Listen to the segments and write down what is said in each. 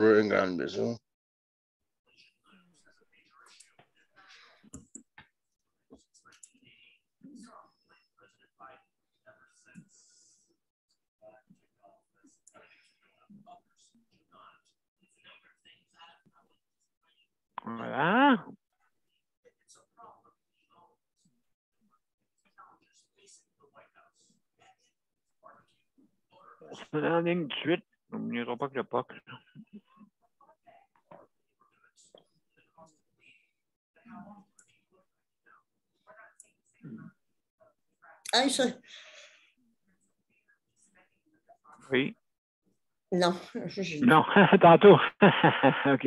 Une grande maison. Voilà. On se met en ligne tout de suite. N'oublions pas que le POC. Hey, ça... Oui. Non. Non, tantôt. OK.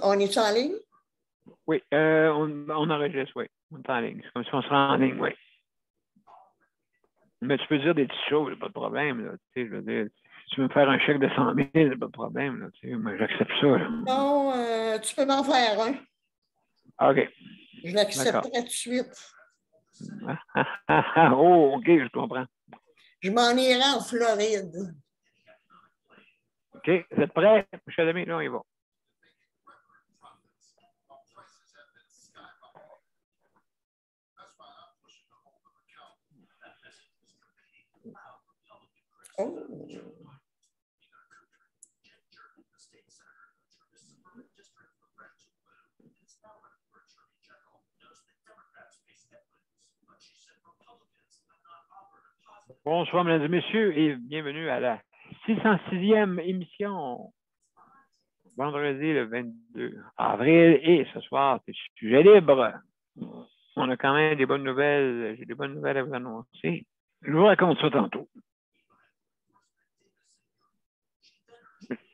On est en ligne? Oui, on enregistre, oui. On est en ligne. C'est comme si on serait en ligne, oui. Mais tu peux dire des petites choses, pas de problème. Là, tu sais, je veux dire, si tu veux me faire un chèque de 100 000, pas de problème. Là, tu sais, moi, j'accepte ça. Là. Non, tu peux m'en faire un. OK. Je l'accepterai tout de suite. Oh, OK, je comprends. Je m'en irai en Floride. OK, vous êtes prêts? Michel Lemay, là, on y va. Oh. Bonsoir, mesdames et messieurs, et bienvenue à la 606e émission. Vendredi le 22 avril, et ce soir, c'est sujet libre. On a quand même des bonnes nouvelles. J'ai des bonnes nouvelles à vous annoncer. Je vous raconte ça tantôt.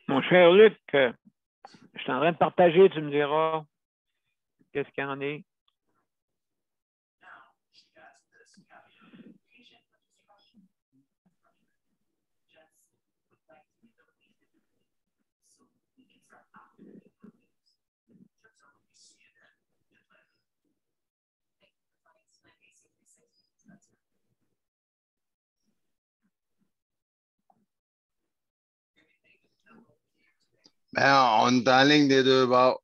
Mon cher Luc, je suis en train de partager, tu me diras qu'est-ce qu'il y en est. Ben, on est en ligne des deux bords.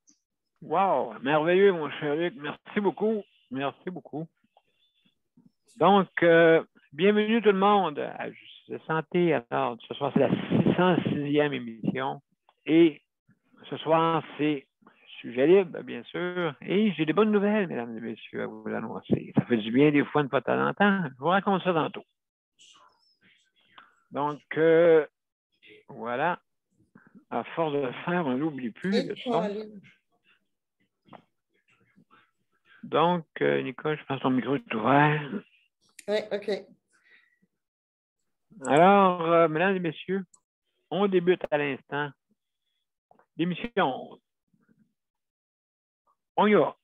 Wow, merveilleux, mon cher Luc. Merci beaucoup. Merci beaucoup. Donc, bienvenue tout le monde à Justice de Santé. Alors, ce soir, c'est la 606e émission. Et ce soir, c'est sujet libre, bien sûr. Et j'ai des bonnes nouvelles, mesdames et messieurs, à vous annoncer. Ça fait du bien des fois, une fois de temps en temps. Je vous raconte ça tantôt. Donc, voilà. À force de le faire, on n'oublie plus le son. Donc, Nicole, je pense que ton micro est ouvert. Oui, OK. Alors, mesdames et messieurs, on débute à l'instant l'émission. On y va.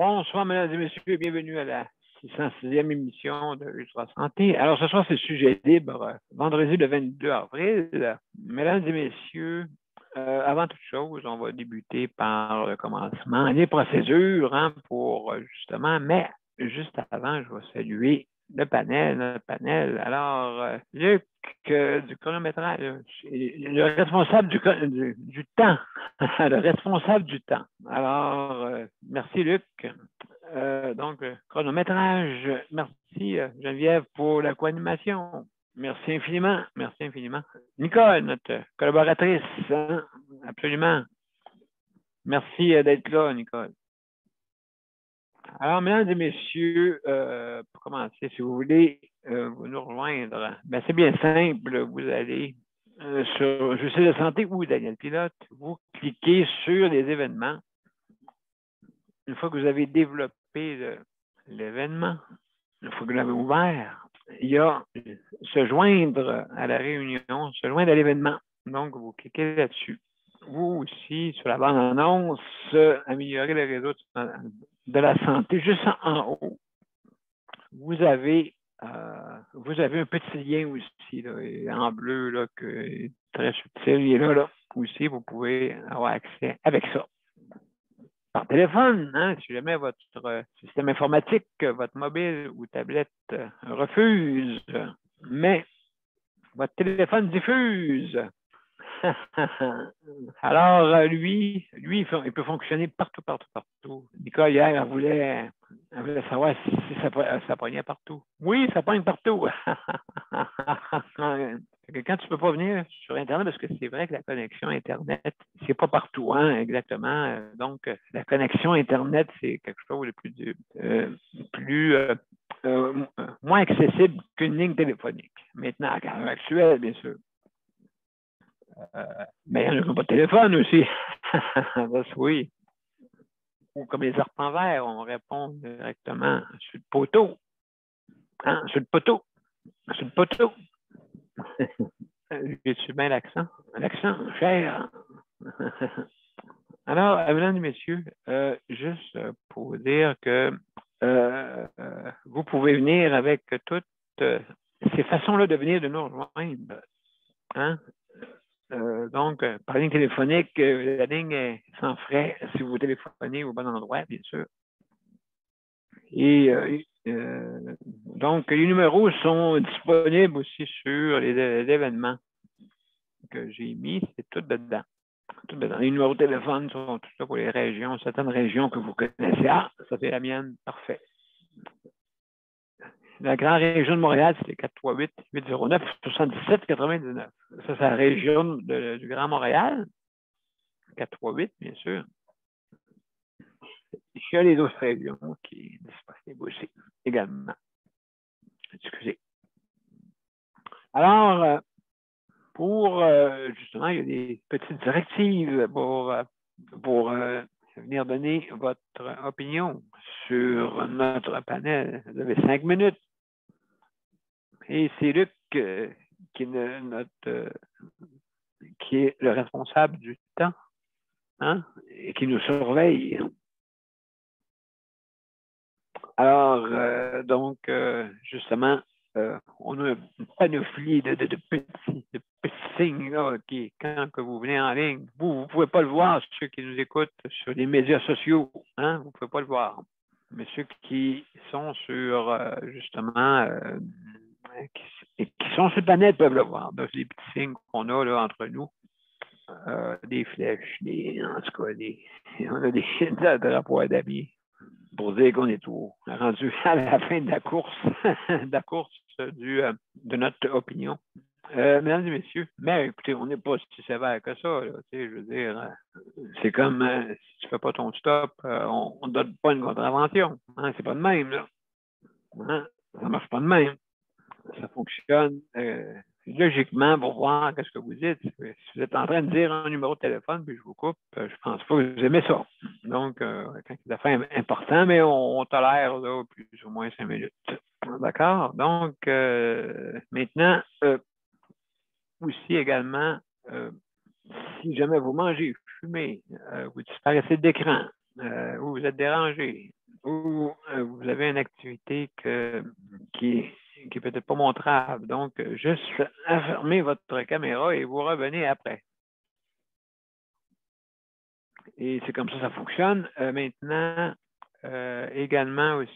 Bonsoir, mesdames et messieurs, bienvenue à la 606e émission de Ultra Santé. Alors, ce soir, c'est sujet libre, vendredi le 22 avril. Mesdames et messieurs, avant toute chose, on va débuter par le commencement, les procédures pour justement, mais juste avant, je vais saluer notre panel. Alors, Luc, du chronométrage, le responsable du temps, le responsable du temps. Alors, merci Luc. Donc, chronométrage, merci Geneviève pour la co-animation. Merci infiniment, merci infiniment. Nicole, notre collaboratrice, hein? Absolument. Merci d'être là, Nicole. Alors, mesdames et messieurs, pour commencer, si vous voulez vous nous rejoindre, ben, c'est bien simple. Vous allez sur Justice de Santé ou Daniel Pilote, vous cliquez sur les événements. Une fois que vous avez développé l'événement, une fois que vous l'avez ouvert, il y a se joindre à la réunion, se joindre à l'événement. Donc, vous cliquez là-dessus. Vous aussi, sur la bande-annonce, améliorer le réseau de la santé, juste en haut, vous avez un petit lien aussi, là, en bleu, là, très subtil. Il est là aussi, vous pouvez avoir accès avec ça. Par téléphone, hein, si jamais votre système informatique, votre mobile ou tablette refuse, mais votre téléphone diffuse. Alors, lui, il peut fonctionner partout. Nicole, hier, elle voulait savoir si ça pognait partout. Oui, ça pogne partout. Quand tu ne peux pas venir sur Internet, parce que c'est vrai que la connexion Internet, c'est pas partout, hein, exactement. Donc, la connexion Internet, c'est quelque chose de moins accessible qu'une ligne téléphonique. Maintenant, à l'heure actuelle, bien sûr. Mais il y en a qui n'ont pas de téléphone aussi. Oui. Ou comme les arpents verts, on répond directement sur le poteau. Hein? Sur le poteau. Sur le poteau. J'ai-tu bien l'accent? L'accent, cher. Alors, mesdames et messieurs, juste pour vous dire que vous pouvez venir avec toutes ces façons-là de venir de nous rejoindre. Hein? Donc, par ligne téléphonique, la ligne est sans frais si vous téléphonez au bon endroit, bien sûr. Et donc, les numéros sont disponibles aussi sur les événements que j'ai mis. C'est tout dedans. Les numéros de téléphone sont tout ça pour les régions, certaines régions que vous connaissez. Ah, ça c'est la mienne. Parfait. La grande région de Montréal, c'est 438-809-77-99. Ça, c'est la région du Grand Montréal. 438, bien sûr. Il y a les autres régions qui sont disponibles aussi, également. Excusez. Alors, justement, il y a des petites directives pour venir donner votre opinion sur notre panel. Vous avez 5 minutes. Et c'est Luc qui est le responsable du temps, hein, et qui nous surveille. Alors, justement, on a une panoplie de petits signes là, qui, quand que vous venez en ligne, vous ne pouvez pas le voir, ceux qui nous écoutent sur les médias sociaux, hein, vous ne pouvez pas le voir. Mais ceux qui sont sur, justement, qui sont sur le planète peuvent le voir. Donc, les petits signes qu'on a là, entre nous, des flèches, en tout cas, on a des drapeaux à damier pour dire qu'on est rendu à la fin de la course, de notre opinion. Mesdames et messieurs, mais écoutez, on n'est pas si sévère que ça. Là, je veux dire, c'est comme si tu ne fais pas ton stop, on ne donne pas une contravention. Hein, c'est pas de même. Là. Hein, ça ne marche pas de même. Ça fonctionne logiquement pour voir ce que vous dites. Si vous êtes en train de dire un numéro de téléphone, puis je vous coupe, je ne pense pas que vous aimez ça. Donc, quand c'est des affaires importantes, mais on tolère là, plus ou moins 5 minutes. D'accord? Donc, maintenant, aussi également, si jamais vous mangez, fumez, vous disparaissez d'écran, ou vous êtes dérangé, ou vous avez une activité qui est peut-être pas montrable. Donc, juste fermez votre caméra et vous revenez après. Et c'est comme ça fonctionne. Maintenant, également aussi,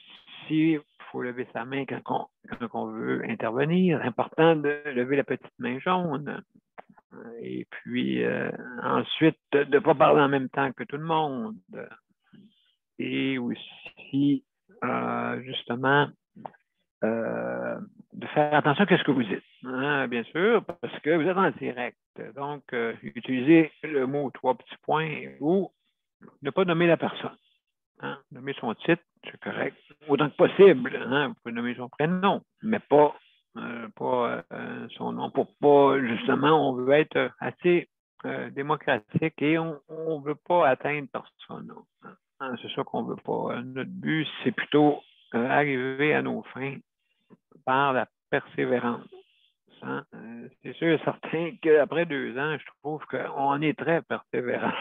il faut lever sa main quand on veut intervenir. C'est important de lever la petite main jaune. Et puis, ensuite, de ne pas parler en même temps que tout le monde. Et aussi, justement, de faire attention à ce que vous dites, hein, bien sûr, parce que vous êtes en direct. Donc, utilisez le mot 3 petits points ou ne pas nommer la personne. Hein, nommer son titre, c'est correct. Autant que possible, hein, vous pouvez nommer son prénom, mais pas son nom, pour pas, justement, on veut être assez démocratique et on ne veut pas atteindre personne. Hein, c'est ça qu'on ne veut pas. Notre but, c'est plutôt arriver à nos fins par la persévérance. Hein? C'est sûr et certain qu'après 2 ans, je trouve qu'on est très persévérant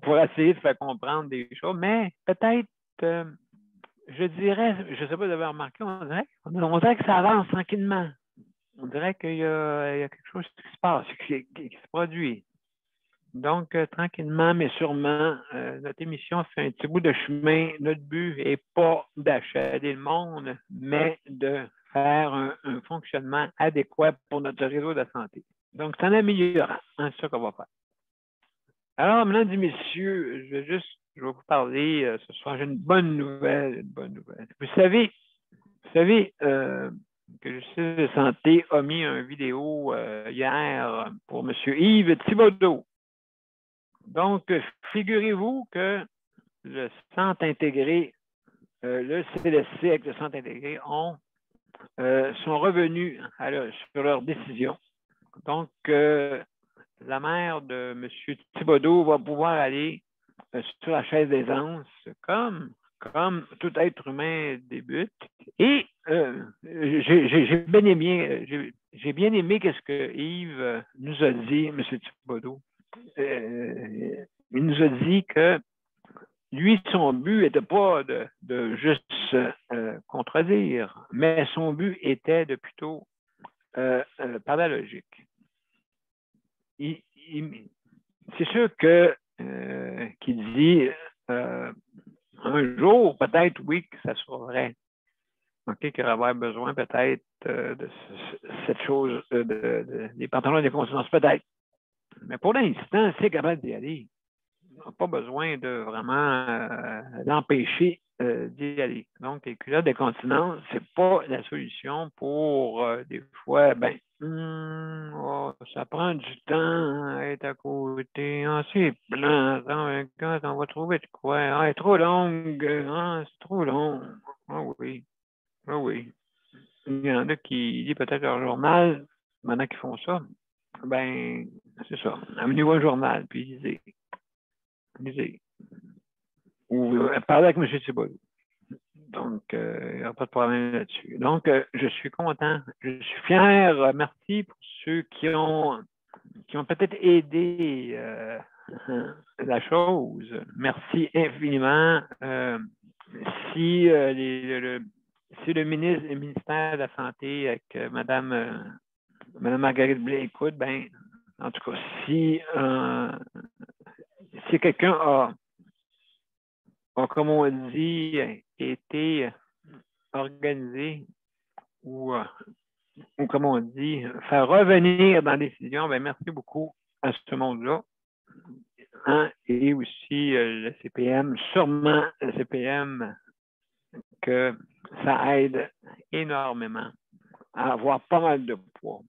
pour essayer de faire comprendre des choses, mais peut-être, je dirais, je ne sais pas si vous avez remarqué, on dirait que ça avance tranquillement. On dirait qu'il y a quelque chose qui se passe, qui se produit. Donc, tranquillement, mais sûrement, notre émission fait un petit bout de chemin. Notre but n'est pas d'achaler le monde, mais de faire un fonctionnement adéquat pour notre réseau de santé. Donc, c'est en améliorant. C'est ça qu'on va faire. Alors, mesdames et messieurs, je vais vous parler ce soir. J'ai une bonne nouvelle, Vous savez que le Justice de santé a mis une vidéo hier pour M. Yves Thibodeau. Donc, figurez-vous que le centre intégré, le CLSC avec le centre intégré sont revenus sur leur décision. Donc, la mère de M. Thibodeau va pouvoir aller sur la chaise d'aisance comme tout être humain débute. Et j'ai bien aimé ce que Yves nous a dit, M. Thibodeau. Il nous a dit que lui, son but n'était pas de juste contredire, mais son but était de plutôt par la logique. C'est sûr qu'il dit un jour, peut-être, oui, que ça sera vrai. OK, qu'il va avoir besoin peut-être de cette chose, des pantalons et des continences, peut-être. Mais pour l'instant, c'est capable d'y aller. On n'a pas besoin de vraiment l'empêcher d'y aller. Donc, les culottes de continence, ce n'est pas la solution pour des fois, ça prend du temps à être à côté. C'est blanc, quand on va trouver de quoi. Elle est trop longue, c'est trop long. Ah oui, ah oui. Il y en a qui lisent peut-être leur journal, maintenant qu'ils font ça. C'est ça. Amenez-vous un journal, puis lisez. Ou parlez avec M. Thibault. Donc, il n'y a pas de problème là-dessus. Donc, je suis content. Je suis fier. Merci pour ceux qui ont peut-être aidé la chose. Merci infiniment. Si le ministère de la Santé avec Mme Marguerite Blais écoute, en tout cas, si quelqu'un a, comme on dit, été organisé ou comme on dit, faire revenir dans la décision, merci beaucoup à ce monde-là. Hein? Et aussi le CPM, sûrement le CPM, que ça aide énormément à avoir pas mal de poids.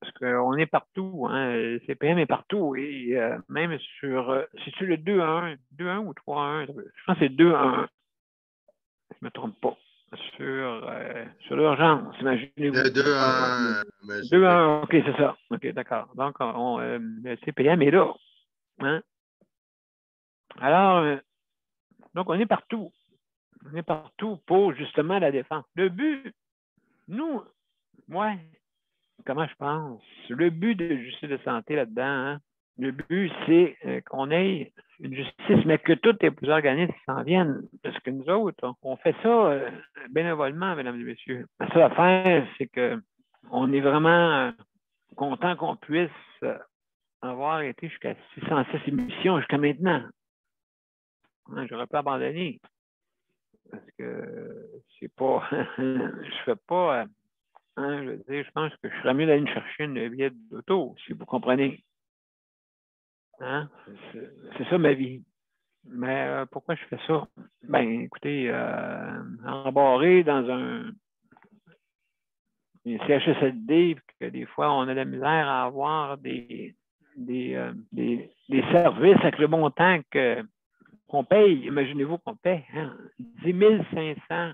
Parce qu'on est partout, hein? Le CPM est partout. Et même c'est-tu le 2-1, 2-1 ou 3-1? Je pense que c'est 2-1. Je ne me trompe pas. Sur l'urgence, imaginez-vous. 2-1. 2-1, OK, c'est ça. OK, d'accord. Donc, le CPM est là. Hein? Alors, donc, on est partout. On est partout pour justement la défense. Le but, comment je pense? Le but de justice de santé là-dedans, hein? Le but, c'est qu'on ait une justice, mais que tous les organismes s'en viennent. Parce que nous autres, on fait ça bénévolement, mesdames et messieurs. La seule affaire, c'est qu'on est vraiment content qu'on puisse avoir été jusqu'à 606 émissions jusqu'à maintenant. Hein, j'aurais pas abandonné. Parce que c'est pas. Je fais pas. Je pense que je serais mieux d'aller me chercher une billet d'auto, si vous comprenez. Hein? C'est ça ma vie. Mais pourquoi je fais ça? Écoutez, embarré dans un CHSLD, que des fois, on a de la misère à avoir des services avec le montant qu'on paye. Imaginez-vous qu'on paye 10 500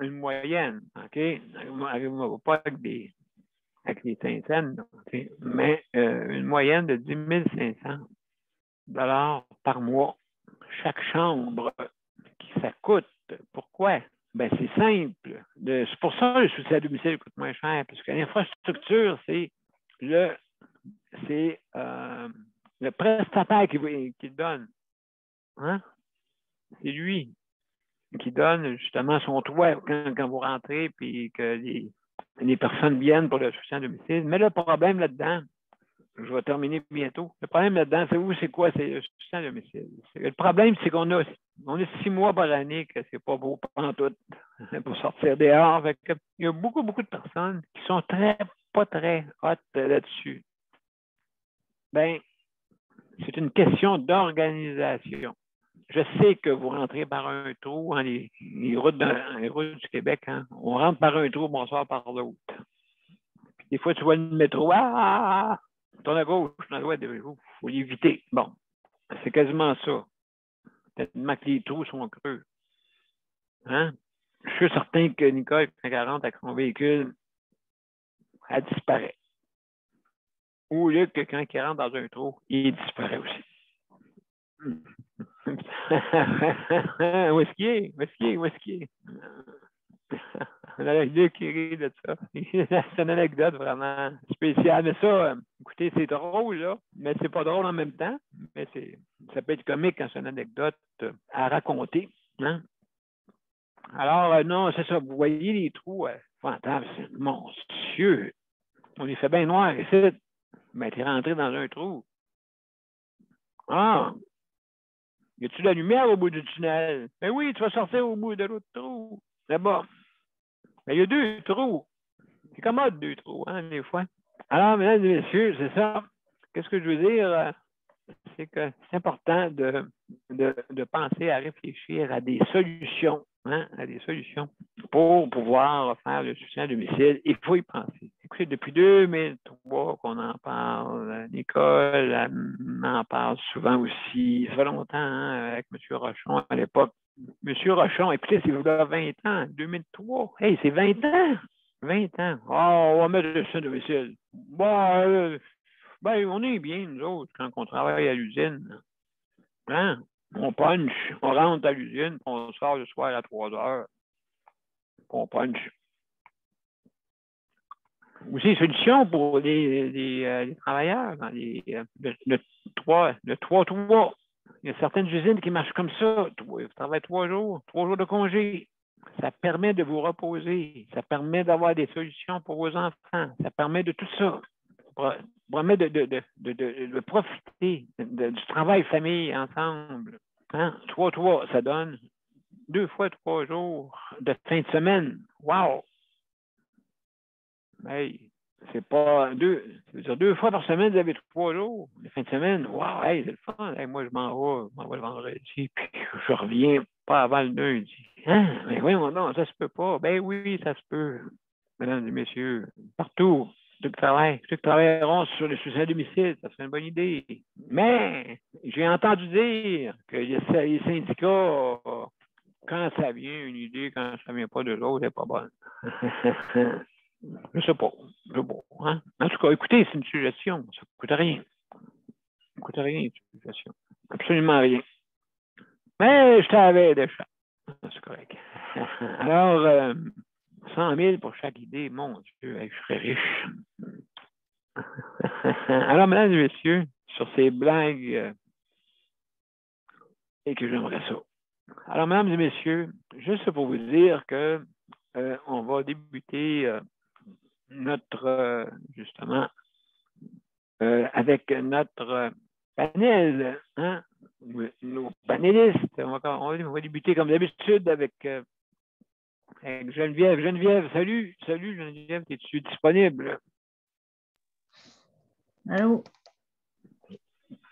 une moyenne. OK? Pas avec les cinquantaines, okay? Mais une moyenne de 10 500 $ par mois. Chaque chambre, ça coûte. Pourquoi? C'est simple. C'est pour ça que le soutien à domicile coûte moins cher, parce que l'infrastructure, c'est le prestataire qui le donne. Hein? C'est lui qui donne justement son toit quand vous rentrez puis que les personnes viennent pour le soutien à domicile. Mais le problème là-dedans, je vais terminer bientôt. Le problème là-dedans, c'est quoi? C'est le soutien à domicile. Le problème, c'est qu'on a 6 mois par année que c'est pas beau pendant tout pour sortir dehors. Il y a beaucoup, beaucoup de personnes qui sont pas très hot là-dessus. Ben, c'est une question d'organisation. Je sais que vous rentrez par un trou, hein, les routes du Québec, hein, on rentre par un trou, on sort par l'autre. Des fois, tu vois le métro, tourne à gauche, tourne à droite, il faut l'éviter. Bon, c'est quasiment ça. Tellement que les trous sont creux. Hein? Je suis certain que Nicole, quand elle rentre avec son véhicule, elle disparaît. Ou Luc, quand il rentre dans un trou, il disparaît aussi. Où est-ce qu'il est? Où est-ce qu'il est? Luc qui rit de ça. C'est une anecdote vraiment spéciale. Mais ça, écoutez, c'est drôle, là, mais c'est pas drôle en même temps. Mais ça peut être comique quand c'est une anecdote à raconter. Hein? Alors, non, c'est ça. Vous voyez les trous, fantasmes, c'est monstrueux. On les fait bien noirs ici. Ben, t'es rentré dans un trou. Ah! Y a-tu de la lumière au bout du tunnel? Ben oui, tu vas sortir au bout de l'autre trou. Là-bas. Ben, il y a 2 trous. C'est commode, 2 trous, hein, des fois. Alors, mesdames et messieurs, c'est ça. Qu'est-ce que je veux dire? C'est que c'est important de penser à réfléchir à des solutions, hein, à des solutions pour pouvoir faire le soutien à domicile. Il faut y penser. Écoutez, depuis 2003 qu'on en parle, Nicole en parle souvent aussi. Ça fait longtemps, hein, avec M. Rochon à l'époque. M. Rochon, écoutez, c'est là 20 ans, 2003. Hey, c'est 20 ans! 20 ans. Oh, on va mettre le soutien à domicile. Bon, ben, on est bien, nous autres, quand on travaille à l'usine. Hein? On punch, on rentre à l'usine, on sort le soir à 3 heures. On punch. Aussi, solution pour les travailleurs dans le 3-3. Il y a certaines usines qui marchent comme ça. Vous travaillez 3 jours de congé. Ça permet de vous reposer. Ça permet d'avoir des solutions pour vos enfants. Ça permet de tout ça. Ça permet de profiter du travail famille ensemble. Hein? 3-3, ça donne 2 fois 3 jours de fin de semaine. Wow! Hey, c'est pas 2. Ça veut dire 2 fois par semaine, vous avez 3 jours. Les fins de semaine, wow, hey, c'est le fun. Hey, moi, je m'en vais le vendredi, puis je reviens pas avant le lundi. Hein? Mais voyons, non, ça se peut pas. Ben oui, ça se peut. Mesdames et messieurs, partout, ceux qui travailleront sur le soutien à domicile, ça serait une bonne idée. Mais j'ai entendu dire que les syndicats, quand ça vient, une idée, quand ça vient pas de l'autre, elle n'est pas bonne. Je sais pas. Hein? En tout cas, écoutez, c'est une suggestion. Ça ne coûte rien. Ça ne coûte rien, une suggestion. Absolument rien. Mais je t'avais déjà. C'est correct. Alors, 100 000 pour chaque idée, mon Dieu, je serais riche. Alors, mesdames et messieurs, sur ces blagues, et que j'aimerais ça. Alors, mesdames et messieurs, juste pour vous dire que on va débuter justement, avec notre panel, hein? Nos panélistes. On va débuter comme d'habitude avec Geneviève. Geneviève, salut Geneviève, es-tu disponible? Allô?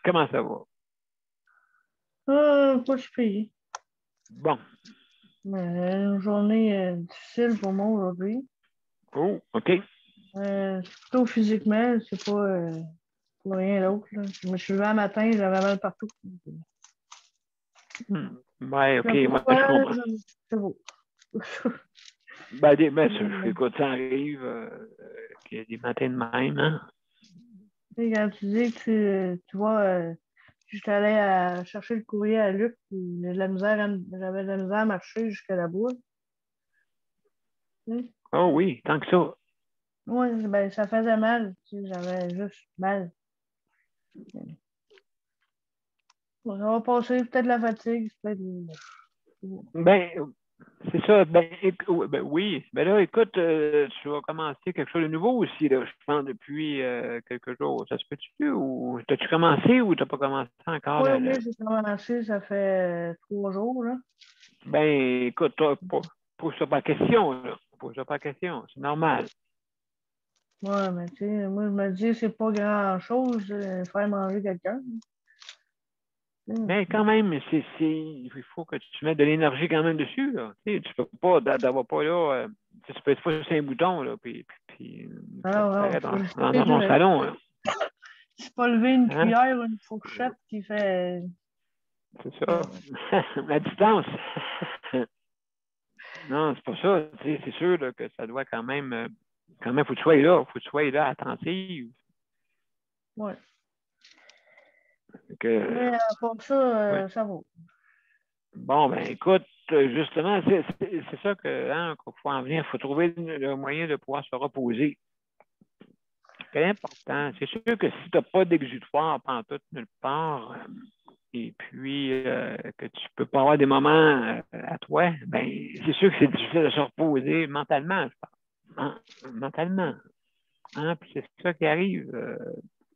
Comment ça va? Pas super. Bon. Une journée difficile pour moi aujourd'hui. Oh, OK. C'est plutôt physiquement, c'est pas rien d'autre. Je me suis levé un matin, j'avais mal partout. Ouais, OK. Moi, je comprends. C'est beau. Écoute, ça arrive qu'il y a des matins de même, hein? Quand tu dis que tu vois, j'étais allée chercher le courrier à Luc, puis j'avais de la misère à marcher jusqu'à la boîte. Oh oui, tant que ça. Oui, ben, ça faisait mal. J'avais juste mal. Bon, ça va passer peut-être la fatigue, peut-être. Ben, c'est ça. Ben oui. Ben là, écoute, tu vas commencer quelque chose de nouveau aussi, là, je pense, depuis quelques jours. Ça se peut-tu ou t'as-tu commencé ou t'as pas commencé encore? Oui, j'ai commencé, ça fait 3 jours, là. Ben, écoute, toi, pose-toi pas de question, là. Pose-toi pas de question. C'est normal. Oui, mais tu sais, moi, je me dis, c'est pas grand-chose faire manger quelqu'un. Mais quand même, il faut que tu mettes de l'énergie quand même dessus, là. Tu peux pas, d'avoir pas là, tu peux être pas sur un bouton, là, puis Alors, dans ton salon, là. C'est pas lever une Hein? cuillère ou une fourchette qui fait. C'est ça. La distance. Non, c'est pas ça. Tu sais, c'est sûr là, que ça doit quand même, faut que tu sois là. Faut que tu sois là, attentive. Oui. Mais pour ça, ouais. ça va. Bon, ben écoute, justement, c'est ça qu'il faut en venir. Il faut trouver le moyen de pouvoir se reposer. C'est important. C'est sûr que si tu n'as pas d'exutoire pantoute nulle part, et puis que tu ne peux pas avoir des moments à toi, ben c'est sûr que c'est difficile de se reposer mentalement, je pense. Hein? Mentalement. Hein? Puis c'est ça qui arrive.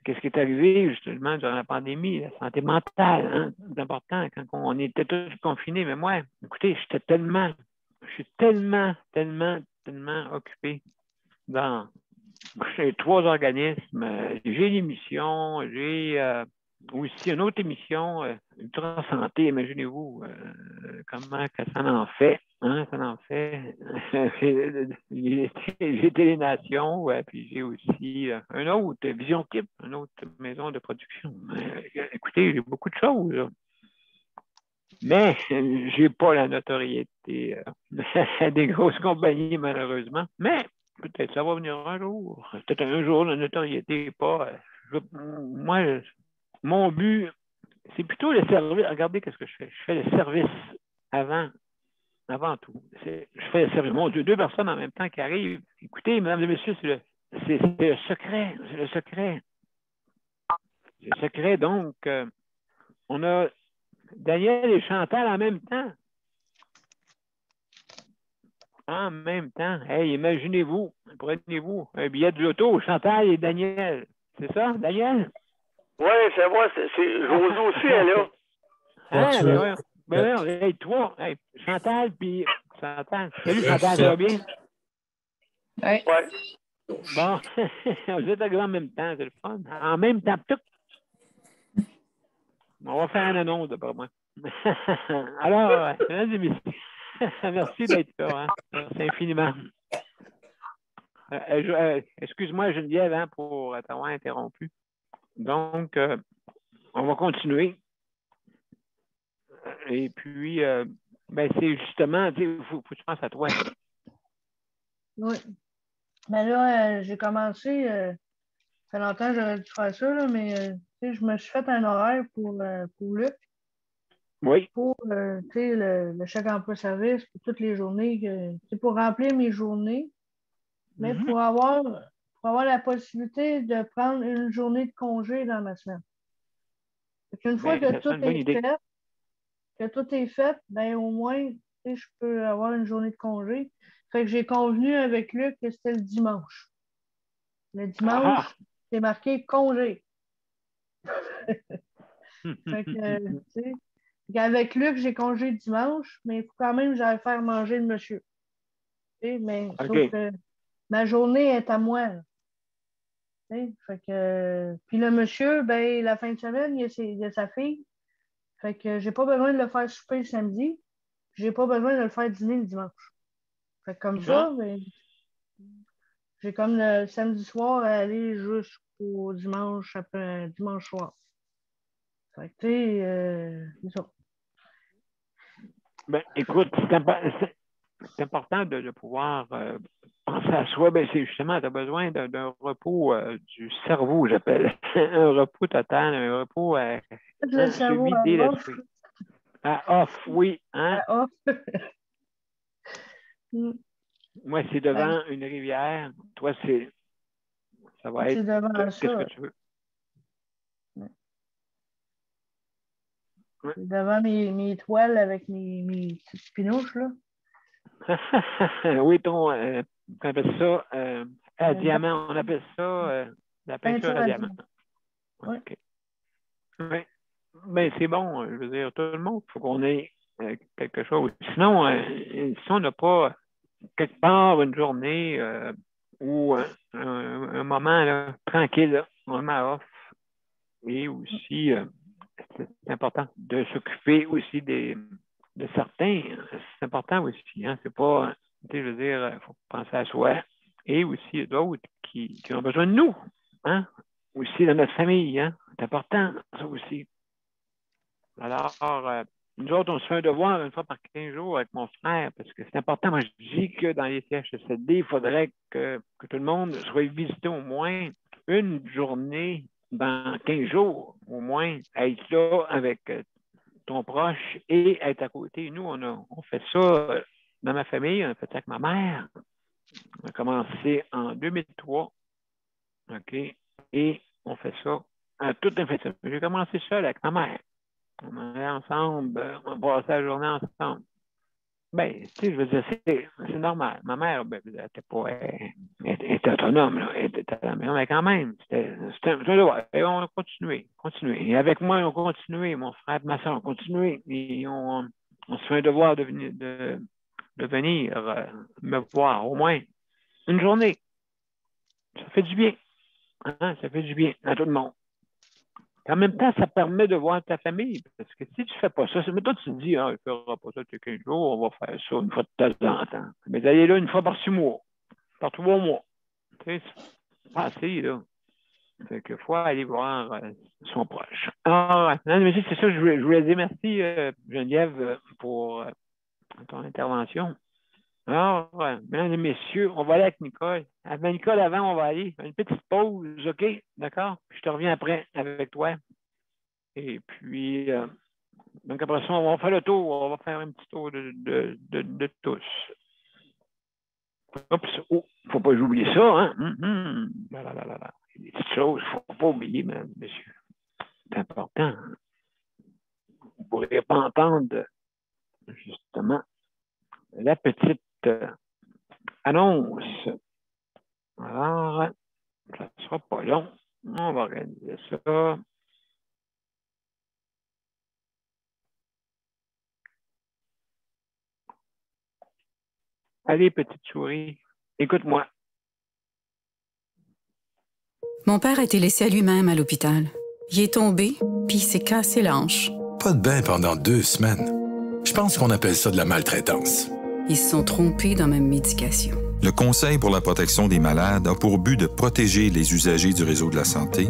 Qu'est-ce qui est arrivé justement durant la pandémie, la santé mentale, hein? C'est important quand on était tous confinés. Mais moi, écoutez, je suis tellement occupé dans j'ai 3 organismes. J'ai l'émission, j'ai aussi une autre émission, Ultra Santé, imaginez-vous comment que ça en fait. Hein, ça en fait. J'ai Télénation, ouais, puis j'ai aussi un autre, Vision Type, une autre maison de production. Écoutez, j'ai beaucoup de choses. Là. Mais j'ai pas la notoriété des grosses compagnies, malheureusement. Mais peut-être ça va venir un jour. Peut-être un jour, la notoriété, pas. Moi, mon but, c'est plutôt le service. Regardez ce que je fais. Je fais le service avant tout. Je fais le service. Mon Dieu, 2 personnes en même temps qui arrivent. Écoutez, mesdames et messieurs, c'est le secret. C'est le secret. C'est le secret. Donc, on a Daniel et Chantal en même temps. En même temps. Hey, imaginez-vous, prenez-vous un billet de l'auto, Chantal et Daniel. C'est ça, Daniel? Oui, c'est moi. José aussi est là. Ah, ben oui, hey, toi, hey, Chantal, puis Chantal. Salut, Chantal, ça va bien? Oui. Bon, vous êtes arrivés en même temps, c'est le fun. En même temps, tout. On va faire une annonce, d'après moi. Alors, mesdames et messieurs, merci d'être là. Hein. Merci infiniment. Excuse-moi, Geneviève, hein, pour t'avoir interrompu. Donc, on va continuer. Et puis, c'est justement, il faut que tu penses à toi. Oui. Mais là, j'ai commencé, ça fait longtemps que j'aurais dû faire ça, là, mais je me suis fait un horaire pour Luc. Oui. Pour le chèque emploi-service, pour toutes les journées, pour remplir mes journées, mais pour avoir la possibilité de prendre une journée de congé dans ma semaine. Une fois que tout est fait, ben au moins, je peux avoir une journée de congé. Fait que j'ai convenu avec Luc que c'était le dimanche. Le dimanche, c'est marqué congé. Fait que, avec Luc, j'ai congé dimanche, mais il faut quand même que j'aille faire manger le monsieur. Mais sauf que ma journée est à moi. Fait que, puis le monsieur, ben, la fin de semaine, il a sa fille. Fait que j'ai pas besoin de le faire souper le samedi. J'ai pas besoin de le faire dîner le dimanche. Fait que comme ça, ben, j'ai comme le samedi soir à aller jusqu'au dimanche après dimanche soir. Fait que c'est ça. Ben, écoute, c'est important de pouvoir penser à soi. Ben, c'est justement, tu as besoin d'un repos du cerveau, j'appelle. Un repos total, un repos se vider l'esprit. À off, oui. Hein? À off. Moi, c'est devant une rivière. Toi, ça va être. C'est devant Qu'est-ce ça. que tu veux? C'est devant mes toiles avec mes petites pinouches, là. Oui, on appelle ça à diamant. On appelle ça la peinture à diamant. Oui. OK. Oui. Mais c'est bon, je veux dire, tout le monde, il faut qu'on ait quelque chose. Sinon, si on n'a pas quelque part une journée ou un moment là, tranquille, là, un moment off, et aussi, c'est important de s'occuper aussi de certains. C'est important aussi. Hein? C'est pas, tu sais, je veux dire, il faut penser à soi. Et aussi d'autres qui ont besoin de nous. Hein? Aussi dans notre famille. Hein? C'est important, ça aussi. Alors, nous autres, on se fait un devoir une fois par 15 jours avec mon frère, parce que c'est important. Moi, je dis que dans les CHSLD, il faudrait que tout le monde soit visité au moins une journée dans 15 jours, au moins, être là avec ton proche et être à côté. Nous, on fait ça dans ma famille, on a fait ça avec ma mère. On a commencé en 2003, OK? Et on fait ça tout un fait ça. J'ai commencé seul avec ma mère. On allait ensemble, on passait la journée ensemble. Ben, tu sais, je veux dire, c'est normal. Ma mère, ben, elle était pas, elle était autonome, là. Elle était à la maison, mais quand même, c'était un devoir. Et on a continué. Et avec moi, on a continué. Mon frère et ma soeur ont continué. Et on se fait un devoir de venir me voir au moins une journée. Ça fait du bien. Hein? Ça fait du bien à tout le monde. En même temps, ça permet de voir ta famille. Parce que si tu ne fais pas ça, mais toi, tu te dis, ah, il ne fera pas ça tous les 15 jours, on va faire ça une fois de temps en temps. Mais d'aller là une fois par 6 mois, par 3 mois. Tu sais, c'est pas assez, là. Fait qu'il faut aller voir son proche. Alors, mesdames et messieurs, c'est ça, je voulais dire merci, Geneviève, pour ton intervention. Alors, mesdames et messieurs, on va aller avec Nicole. Avec Nicole, avant, on va aller une petite pause, OK? D'accord? Je te reviens après avec toi. Et puis, donc après ça, on va faire le tour. On va faire un petit tour de tous. Oups, oh, faut pas que j'oublie ça, hein? Là. Des petites choses, faut pas oublier, mesdames et messieurs. C'est important. Vous ne pourrez pas entendre, justement, la petite annonce. Alors, ça ne sera pas long. On va organiser ça. Allez, petite souris, écoute-moi. Mon père a été laissé à lui-même à l'hôpital. Il est tombé, puis il s'est cassé la hanche. Pas de bain pendant 2 semaines. Je pense qu'on appelle ça de la maltraitance. Ils se sont trompés dans ma médication. Le Conseil pour la protection des malades a pour but de protéger les usagers du réseau de la santé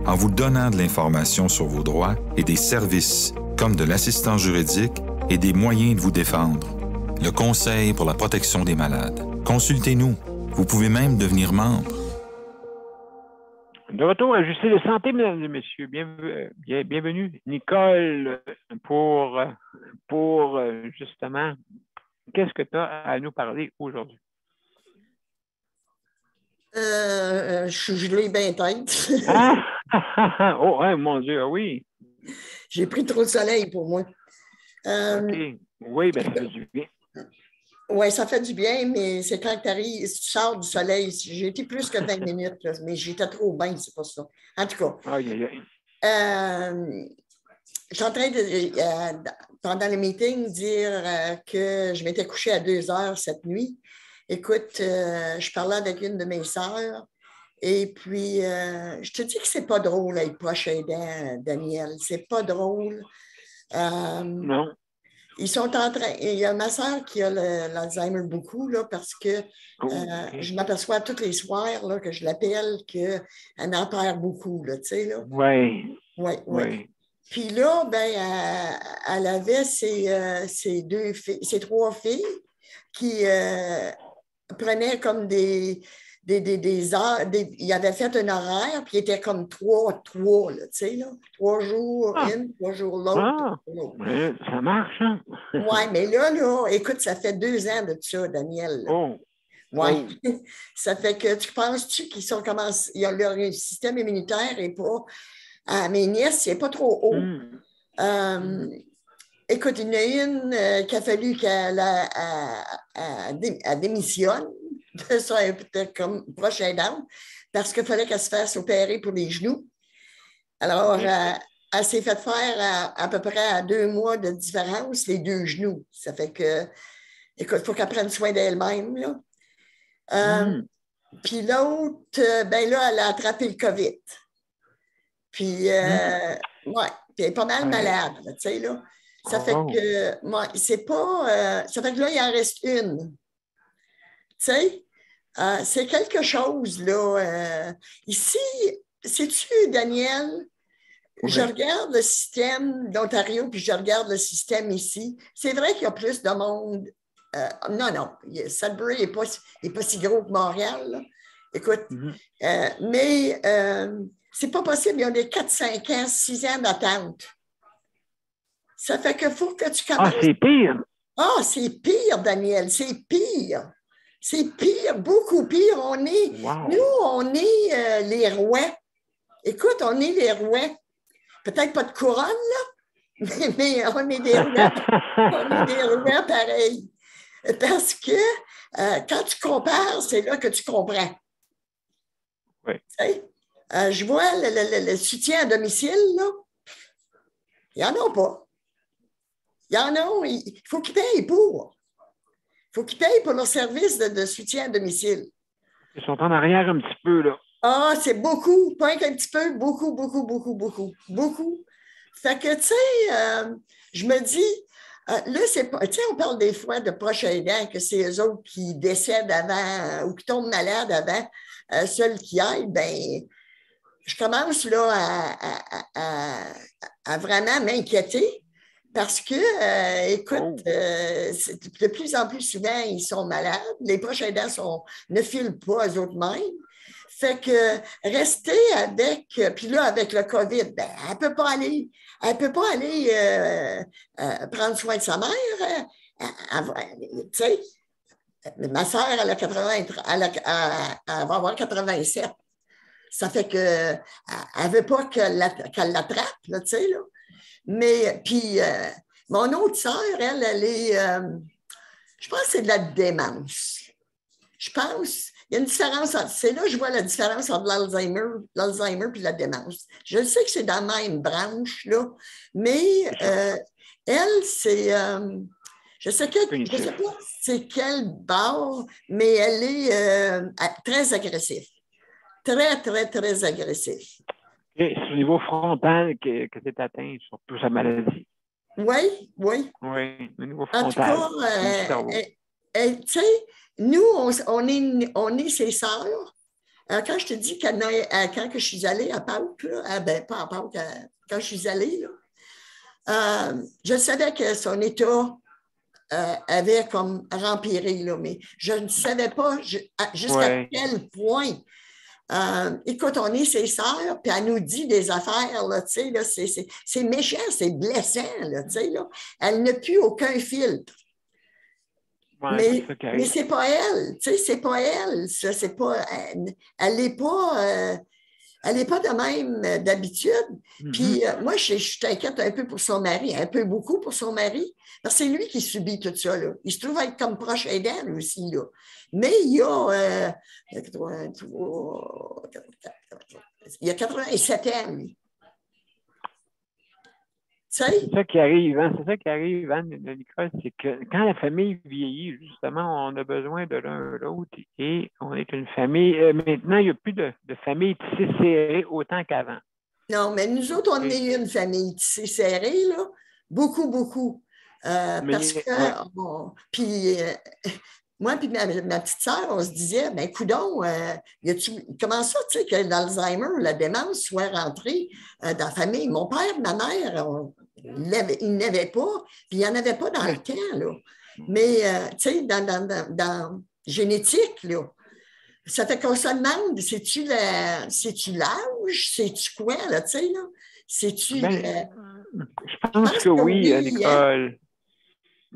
en vous donnant de l'information sur vos droits et des services comme de l'assistance juridique et des moyens de vous défendre. Le Conseil pour la protection des malades. Consultez-nous. Vous pouvez même devenir membre. De retour à Justice de santé, mesdames et messieurs. Bienvenue, Nicole, pour justement, qu'est-ce que tu as à nous parler aujourd'hui? Je suis gelée bien tête. Oh, hein, mon Dieu, oui. J'ai pris trop de soleil pour moi. OK. Oui, bien, ça fait du bien. Oui, ça fait du bien, mais c'est quand tu arrives, tu sors du soleil. J'ai été plus que 20 minutes, là, mais j'étais trop bien, c'est pas ça. En tout cas, je suis en train de, pendant le meeting, dire que je m'étais couchée à 2 heures cette nuit. Écoute, je parlais avec une de mes sœurs et puis je te dis que c'est pas drôle être proche aidant, Daniel. C'est pas drôle. Non. Ils sont en train. Il y a ma sœur qui a l'Alzheimer beaucoup, là, parce que je m'aperçois tous les soirs là, que je l'appelle qu'elle en perd beaucoup, là, tu sais, là. Oui. Oui. Puis là, ben, elle avait ses 3 filles qui prenaient comme des heures. Il avait fait un horaire, puis il était comme 3, là, tu sais, là. 3 jours une, 3 jours l'autre. Oui, ça marche, hein? Oui, mais là, écoute, ça fait 2 ans de ça, Daniel. Là. Oh. Oui. Oh. Ça fait que tu penses-tu qu'ils sont commencés, leur système immunitaire n'est pas, à mes nièces, il n'est pas trop haut. Écoute, il y en a une qui a fallu qu'elle démissionne de ça, peut-être comme prochain dame, parce qu'il fallait qu'elle se fasse opérer pour les genoux. Alors, elle s'est fait faire à peu près à 2 mois de différence les 2 genoux. Ça fait que, écoute, il faut qu'elle prenne soin d'elle-même, là. Puis l'autre, ben là, elle a attrapé le COVID. Puis, ouais, puis elle est pas mal malade, tu sais, là. Ça fait que, moi, c'est pas... ça fait que là, il en reste une. Tu sais, c'est quelque chose, là. Ici, sais-tu, Daniel, je regarde le système d'Ontario, puis je regarde le système ici. C'est vrai qu'il y a plus de monde. Non, Sudbury n'est pas si gros que Montréal, là. Écoute, mais c'est pas possible. Il y a des 4, 5 ans, 6 ans d'attente. Ça fait qu'il faut que tu commences. Ah, c'est pire. Ah, c'est pire, Daniel, c'est pire. C'est pire, beaucoup pire. Nous, on est les rois. Écoute, on est les rois. Peut-être pas de couronne, là, mais on est des rois. On est des rois pareil. Parce que quand tu compares, c'est là que tu comprends. Oui. Je vois le soutien à domicile, là. Il n'y en a pas. Il y en a, il faut qu'ils payent pour. Il faut qu'ils payent pour leur service de soutien à domicile. Ils sont en arrière un petit peu, là. Ah, c'est beaucoup. Pas qu'un petit peu, beaucoup, beaucoup, beaucoup, beaucoup. Beaucoup. Fait que, tu sais, je me dis, là, c'est pas. Tu sais, on parle des fois de proches aidants, que c'est eux autres qui décèdent avant ou qui tombent malades avant, seuls qui aillent. Ben, je commence là à vraiment m'inquiéter parce que, écoute, de plus en plus souvent, ils sont malades. Les proches aidants ne filent pas eux autres mêmes. Fait que rester avec, puis là, avec le COVID, ben, elle ne peut pas aller prendre soin de sa mère. Tu sais, ma soeur, elle va avoir 87. Ça fait qu'elle ne veut pas qu'elle l'attrape, tu sais, là. Mais, puis, mon autre sœur, elle est, je pense que c'est de la démence. Je pense, il y a une différence, c'est là que je vois la différence entre l'Alzheimer et la démence. Je sais que c'est dans la même branche, là, mais elle, c'est, je sais pas c'est quel bord, mais elle est très agressive. Très, très, très agressif. Okay. C'est au niveau frontal que c'est atteint, surtout sa maladie. Oui. Oui, au niveau frontal. En tout cas, tu sais, nous, on est ses sœurs. Quand je te dis quand je suis allée à Pâques, pas à Pâques, quand je suis allée, là, je savais que son état avait comme rempiré, là, mais je ne savais pas jusqu'à quel point. Écoute, on est ses sœurs, puis elle nous dit des affaires, là, tu sais, là, c'est méchant, c'est blessant, là, tu sais, là. Elle n'a plus aucun filtre. Ouais, mais c'est pas elle, tu sais, c'est pas elle, ça, c'est pas, elle n'est pas de même d'habitude. Puis moi, je t'inquiète un peu pour son mari, un peu beaucoup pour son mari, parce que c'est lui qui subit tout ça, là. Il se trouve être comme proche aidant, lui aussi, là. Mais il y a 87 ans, lui. C'est ça qui arrive, hein? C'est ça qui arrive, Anne, Nicole, c'est que quand la famille vieillit, justement, on a besoin de l'un ou l'autre et on est une famille. Maintenant, il n'y a plus de famille tissée serrée autant qu'avant. Non, mais nous autres, on est une famille tissée serrée, là. Beaucoup, beaucoup. Parce que, puis moi et ma petite sœur, on se disait, bien, coudonc, comment ça, tu sais, que l'Alzheimer, la démence soit rentrée dans la famille? Mon père, ma mère, ils n'avaient pas, puis il n'y en avait pas dans le temps, là. Mais, tu sais, dans génétique, là, ça fait qu'on se demande, c'est-tu l'âge? C'est-tu quoi, là, tu sais, là? C'est-tu... Je pense que oui, Nicole.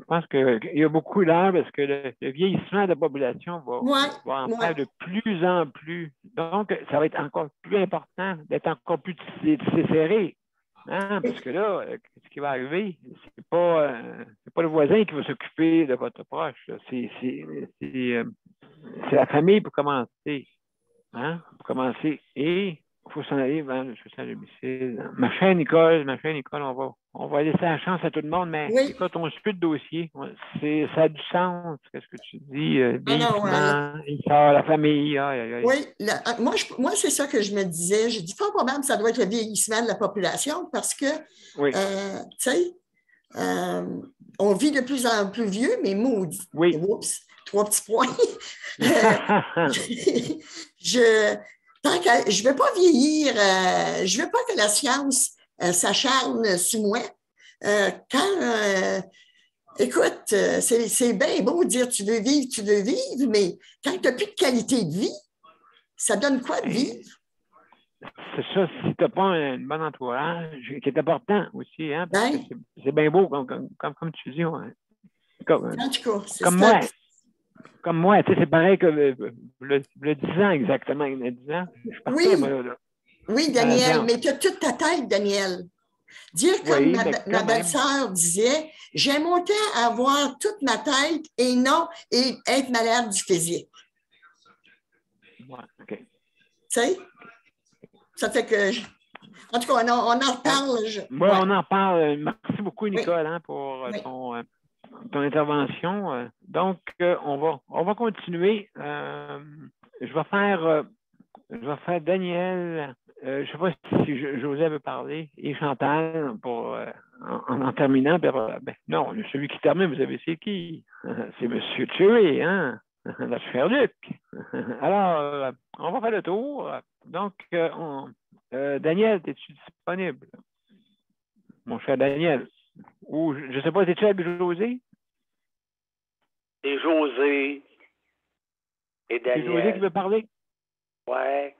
Je pense qu'il y a beaucoup d'heures parce que le vieillissement de la population va en faire de plus en plus. Donc, ça va être encore plus important d'être encore plus serré. Hein? Parce que là, ce qui va arriver, c'est pas le voisin qui va s'occuper de votre proche. C'est la famille pour commencer. Hein? Pour commencer. Et il faut s'en aller vers le soutien à domicile. Ma chère Nicole, on va laisser la chance à tout le monde, mais écoute, on suit le dossier. Ça a du sens, qu'est-ce que tu dis? La famille. Oui, moi c'est ça que je me disais. J'ai dit, fort probable, ça doit être le vieillissement de la population parce que, tu sais, on vit de plus en plus vieux, mais maudit. Oui. Oups, 3 petits points. Je ne veux pas vieillir, je ne veux pas que la science s'acharne sur moi. Écoute, c'est bien beau de dire tu veux vivre, mais quand tu n'as plus de qualité de vie, ça donne quoi de vivre? C'est ça, si tu n'as pas un bon entourage, qui est important aussi, hein? C'est bien beau, comme tu dis. En tout cas, comme moi. Comme moi, tu sais, c'est pareil que le 10 ans exactement. Il y a 10 ans, je partais, là. Oui, Daniel, mais tu as toute ta tête, Daniel. Dire comme ma belle-sœur disait, j'aime autant avoir toute ma tête et être malade du physique. Ouais, OK. Tu sais? Ça fait que... En tout cas, on en reparle. On en parle. Merci beaucoup, Nicole, pour ton intervention. Donc, on va continuer. Je vais faire Daniel. Je ne sais pas si José veut parler et Chantal en terminant. Non, celui qui termine, vous savez c'est qui? C'est M. Thué, hein? Notre frère Luc. Alors, on va faire le tour. Donc, Daniel, es-tu disponible? Mon cher Daniel. Ou, je ne sais pas, es-tu avec José? C'est José et Daniel. C'est José qui veut parler? Ouais.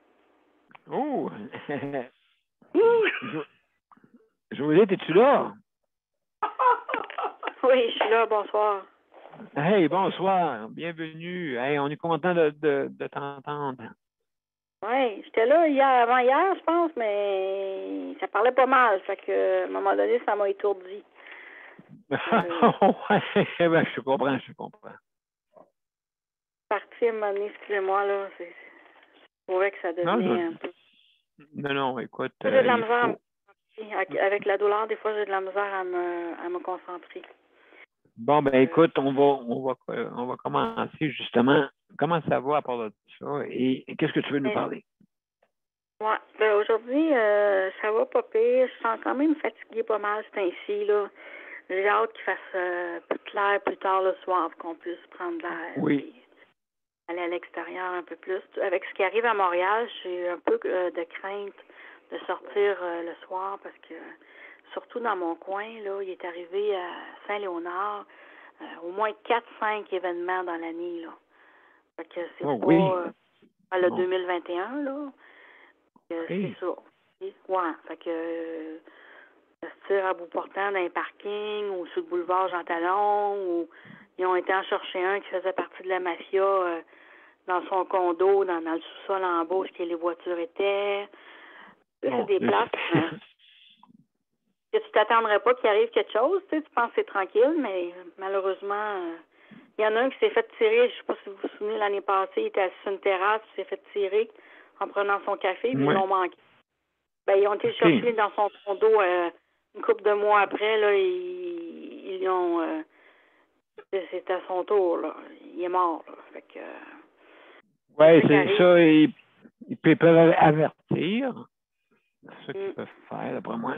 Oh! José, es-tu là? Oui, je suis là. Bonsoir. Hey, bonsoir. Bienvenue. Hey, on est content de t'entendre. Oui, j'étais là avant-hier, je pense, mais ça parlait pas mal. Fait que, à un moment donné, ça m'a étourdi. Ouais, je comprends. Parti à un moment donné, excusez-moi, là. Je trouvais que ça devenait un peu... Non, écoute... J'ai de la misère avec la douleur, des fois, j'ai de la misère à me concentrer. Bon, écoute, on va commencer justement. Comment ça va à part de ça? Et qu'est-ce que tu veux nous parler? Oui, aujourd'hui, ça va pas pire. Je sens quand même fatiguée pas mal ce temps-ci, là. J'ai hâte qu'il fasse plus clair plus tard le soir pour qu'on puisse prendre l'air. Oui. Aller à l'extérieur un peu plus. Avec ce qui arrive à Montréal, j'ai un peu de crainte de sortir le soir parce que, surtout dans mon coin, là, il est arrivé à Saint-Léonard au moins 4-5 événements dans l'année, là. Fait que c'est pas le 2021, là. C'est ça. Ouais, fait que ça se tire à bout portant dans les parkings ou sur le boulevard Jean Talon ou ils ont été en chercher un qui faisait partie de la mafia dans son condo, dans le sous-sol en bas où les voitures étaient. C'est des places que tu t'attendrais pas qu'il arrive quelque chose, tu penses que c'est tranquille, mais malheureusement, il y en a un qui s'est fait tirer, je sais pas si vous vous souvenez, l'année passée, il était assis sur une terrasse, il s'est fait tirer en prenant son café, puis ils l'ont manqué. Ils ont été chercher dans son condo une couple de mois après, là, ils ont... c'est à son tour, là. Il est mort, là. Fait que... Oui, c'est ça. Ils peuvent avertir. C'est ça qu'ils peuvent faire, d'après moi.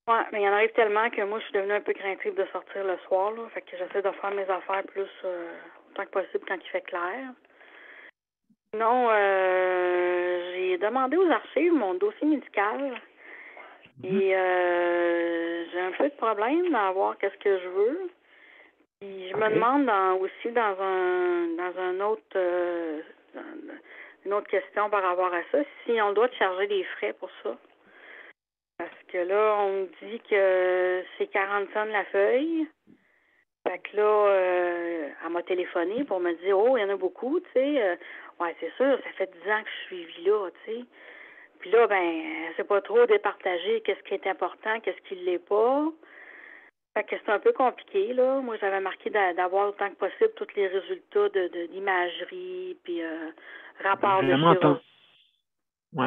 Oui, mais il y en arrive tellement que moi, je suis devenue un peu craintive de sortir le soir, là. Fait que j'essaie de faire mes affaires plus autant que possible quand il fait clair. Sinon, j'ai demandé aux archives mon dossier médical. Et j'ai un peu de problème à voir qu'est-ce que je veux. Puis je me demande aussi dans un autre une autre question par rapport à ça, si on doit te charger des frais pour ça. Parce que là, on me dit que c'est 40 cents la feuille. Fait que là, elle m'a téléphoné pour me dire, oh, il y en a beaucoup, tu sais. Ouais, c'est sûr, ça fait 10 ans que je suis suivie là, tu sais. Puis là, ben, c'est pas trop départager qu'est-ce qui est important, qu'est-ce qui l'est pas. Fait que c'est un peu compliqué, là. Moi, j'avais marqué d'avoir autant que possible tous les résultats d'imagerie, puis rapport de chirurgie. Oui,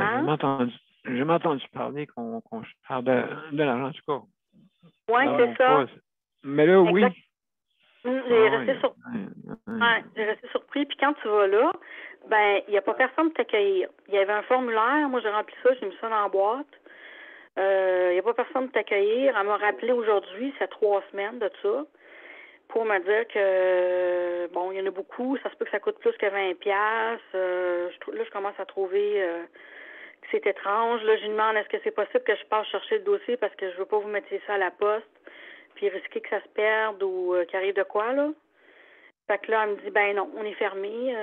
j'ai jamais entendu parler qu'on parle de l'argent du corps. Oui, c'est ça. Mais là, oui. J'ai resté surpris. Puis quand tu vas là, ben, il n'y a pas personne pour t'accueillir. Il y avait un formulaire. Moi, j'ai rempli ça. J'ai mis ça dans la boîte. Il n'y a pas personne pour t'accueillir. Elle m'a rappelé aujourd'hui, c'est 3 semaines de ça, pour me dire que, bon, il y en a beaucoup. Ça se peut que ça coûte plus que 20$. Là, je commence à trouver que c'est étrange. Là, je lui demande, est-ce que c'est possible que je passe chercher le dossier parce que je veux pas vous mettre ça à la poste puis risquer que ça se perde ou qu'il arrive de quoi, là. Fait que là, elle me dit, ben non, on est fermé,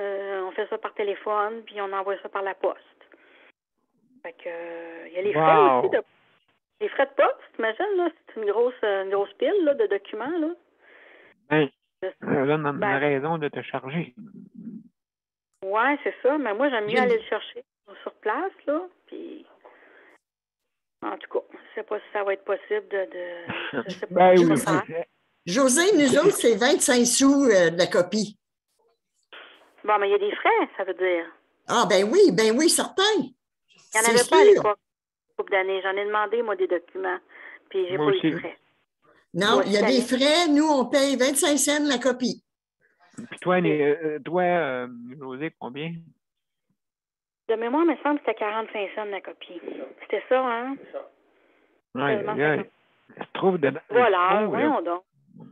on fait ça par téléphone, puis on envoie ça par la poste. Fait que, il y a les frais aussi, les frais de poste, t'imagines, là, c'est une grosse pile, là, de documents, là. Ben, là, on a raison de te charger. Ouais, c'est ça, mais moi, j'aime mieux aller le chercher sur place, là, puis... En tout cas, je ne sais pas si ça va être possible je sais pas José, nous autres, c'est 25 sous de la copie. Bon, mais il y a des frais, ça veut dire. Ah, ben oui, certain. Il n'y en avait pas à l'époque, une couple d'années. J'en ai demandé, moi, des documents, puis j'ai pas eu de frais. Non, il y a des frais. Nous, on paye 25 cents la copie. Puis toi, José, combien? De mémoire, il me semble que c'était 45 cents la copie. C'était ça, hein? Oui, je trouve de... Voilà, voyons donc.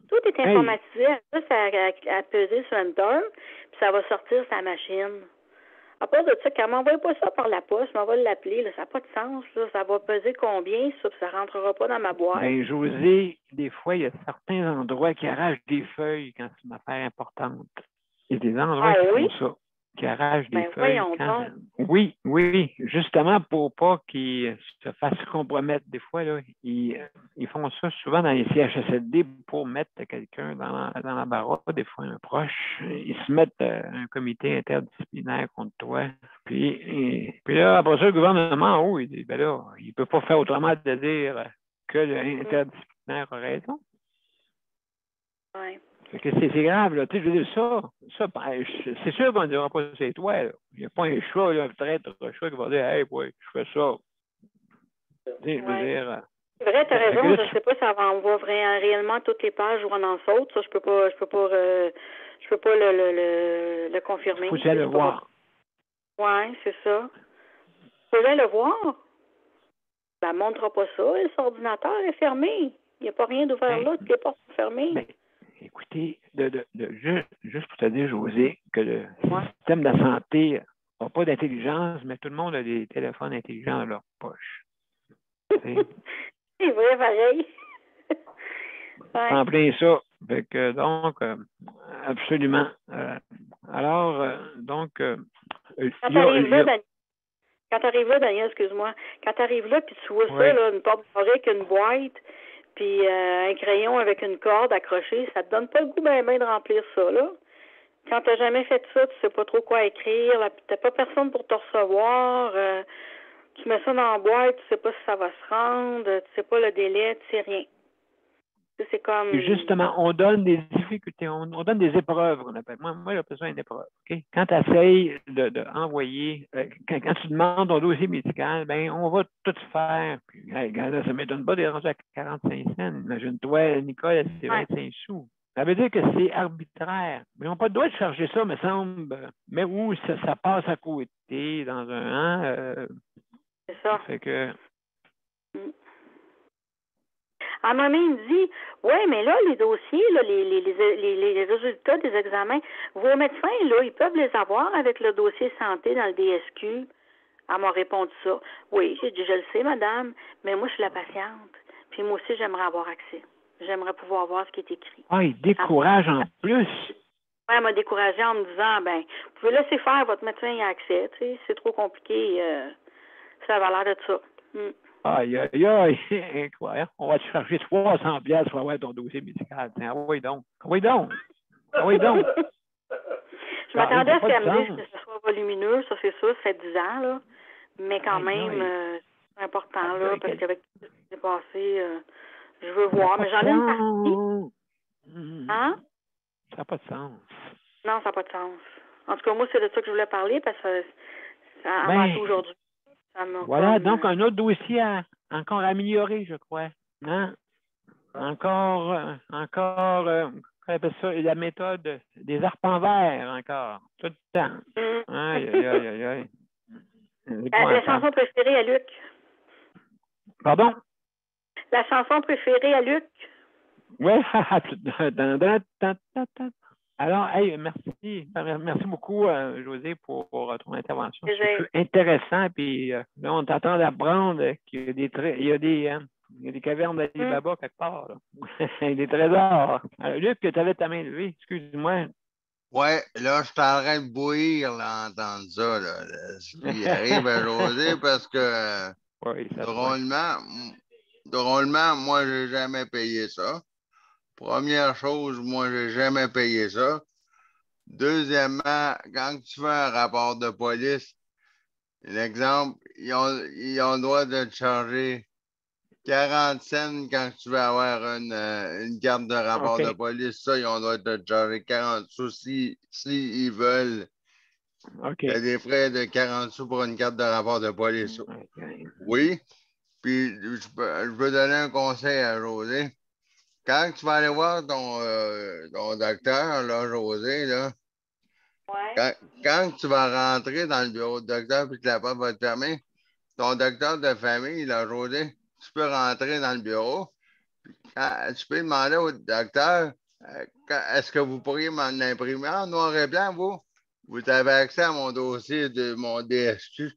Tout est informatisé. Juste à peser sur Enter, puis ça va sortir sa machine. À part de ça, quand m'envoie pas ça par la poste, on va l'appeler, là, ça n'a pas de sens. Là. Ça va peser combien, ça, puis ça ne rentrera pas dans ma boîte. Ben, José, des fois, il y a certains endroits qui arrachent des feuilles quand c'est une affaire importante. Il y a des endroits qui font ça, qui arrachent des feuilles. Oui, justement pour pas qu'ils se fassent compromettre. Des fois, là, ils font ça souvent dans les CHSLD pour mettre quelqu'un dans la baraque, des fois un proche. Ils se mettent un comité interdisciplinaire contre toi. Puis là, après ça, le gouvernement en haut, il dit, ben là, il ne peut pas faire autrement de dire que l'interdisciplinaire a raison. Oui. C'est grave, là. Tu sais, je veux dire, ça c'est sûr qu'on ne dira pas c'est toi, là. Il n'y a pas un chat, là, un traître chat qui va dire, hey, boy, je fais ça. Tu sais, je veux dire. C'est vrai, tu as raison. Je ne sais pas si ça va envoyer réellement toutes les pages où on en saute. Ça, je peux pas le confirmer. Il faut le voir. Oui, c'est ça. Il faudrait le voir. Ça ne montrera pas ça. Cet ordinateur est fermé. Il n'y a pas rien d'ouvert là. Toutes les portes sont fermées. Écoutez, juste pour te dire, José, que le système de la santé n'a pas d'intelligence, mais tout le monde a des téléphones intelligents dans leur poche. C'est vrai, pareil. En plein ça. Fait que, donc, absolument. Alors, donc... Quand tu arrives là, Daniel, excuse-moi, quand tu arrives là, puis tu vois ça, là, une porte avec une boîte, puis un crayon avec une corde accrochée, ça te donne pas le goût ben de remplir ça, là. Quand tu n'as jamais fait ça, tu sais pas trop quoi écrire, tu n'as pas personne pour te recevoir, tu mets ça dans la boîte, tu sais pas si ça va se rendre, tu sais pas le délai, tu sais rien. C'est comme... Justement, on donne des difficultés, on donne des épreuves qu'on appelle. Moi j'appelle ça une épreuve. Okay? Quand tu essayes d'envoyer, quand tu demandes ton dossier médical, ben on va tout faire. Puis, hey, là, ça ne m'étonne pas d'être rendu à 45 cents. Imagine-toi, Nicole, c'est 25 sous. Ça veut dire que c'est arbitraire. Mais ils n'ont pas le droit de charger ça, me semble. Mais où ça passe à côté dans un c'est ça. Fait que... Elle m'a même dit, oui, mais là, les dossiers, là, les résultats des examens, vos médecins, là, ils peuvent les avoir avec le dossier santé dans le DSQ. Elle m'a répondu ça. Oui, j'ai dit, je le sais, madame, mais moi, je suis la patiente. Puis moi aussi, j'aimerais avoir accès. J'aimerais pouvoir voir ce qui est écrit. Ah, il décourage en plus. Oui, elle m'a découragée en me disant, ben, vous pouvez laisser faire, votre médecin y a accès, tu sais, c'est trop compliqué, ça va l'air de ça. Aïe, aïe, aïe, incroyable. On va te charger 300 piastres pour avoir ton dossier médical. Ah oui donc. Ah oui donc. Ah oui donc. Je m'attendais à ce qu'elle me dise que ce soit volumineux, ça c'est sûr, ça fait 10 ans, là. Mais quand même, c'est important, là, parce qu'avec tout ce qui s'est passé, je veux voir. Mais j'en ai une partie. Hein? Ça n'a pas de sens. Non, ça n'a pas de sens. En tout cas, moi, c'est de ça que je voulais parler, parce que ça a avancé aujourd'hui. Voilà, donc un autre dossier encore amélioré, je crois. Hein? Encore, on appelle ça la méthode des arpents verts, encore, tout le temps. Aïe, aïe, aïe, aïe. La chanson préférée à Luc. Pardon? La chanson préférée à Luc. Oui. Alors, hey, merci beaucoup, José, pour ton intervention. C'est intéressant. Puis là, on t'attend d'apprendre qu'il y a des cavernes d'Ali Baba quelque part. Là. Des trésors. Luc, tu avais ta main levée. Excuse-moi. Ouais, là, je suis en train de bouillir, là, entendre ça, là. Ce qui arrive à José, parce que drôlement, moi, j'ai jamais payé ça. Première chose, moi, j'ai jamais payé ça. Deuxièmement, quand tu fais un rapport de police, l'exemple, ils ont le droit de te charger 40 cents quand tu veux avoir une carte de rapport de police. Ça, ils ont le droit de te charger 40 sous si ils veulent. Il y a des frais de 40 sous pour une carte de rapport de police. Oui. Puis, je peux donner un conseil à José. Quand tu vas aller voir ton docteur, là, José, là, quand tu vas rentrer dans le bureau de docteur et que la porte va te fermer, ton docteur de famille, là, José, tu peux rentrer dans le bureau. Tu peux demander au docteur, est-ce que vous pourriez m'en imprimer en noir et blanc, vous? Vous avez accès à mon dossier de mon DSQ.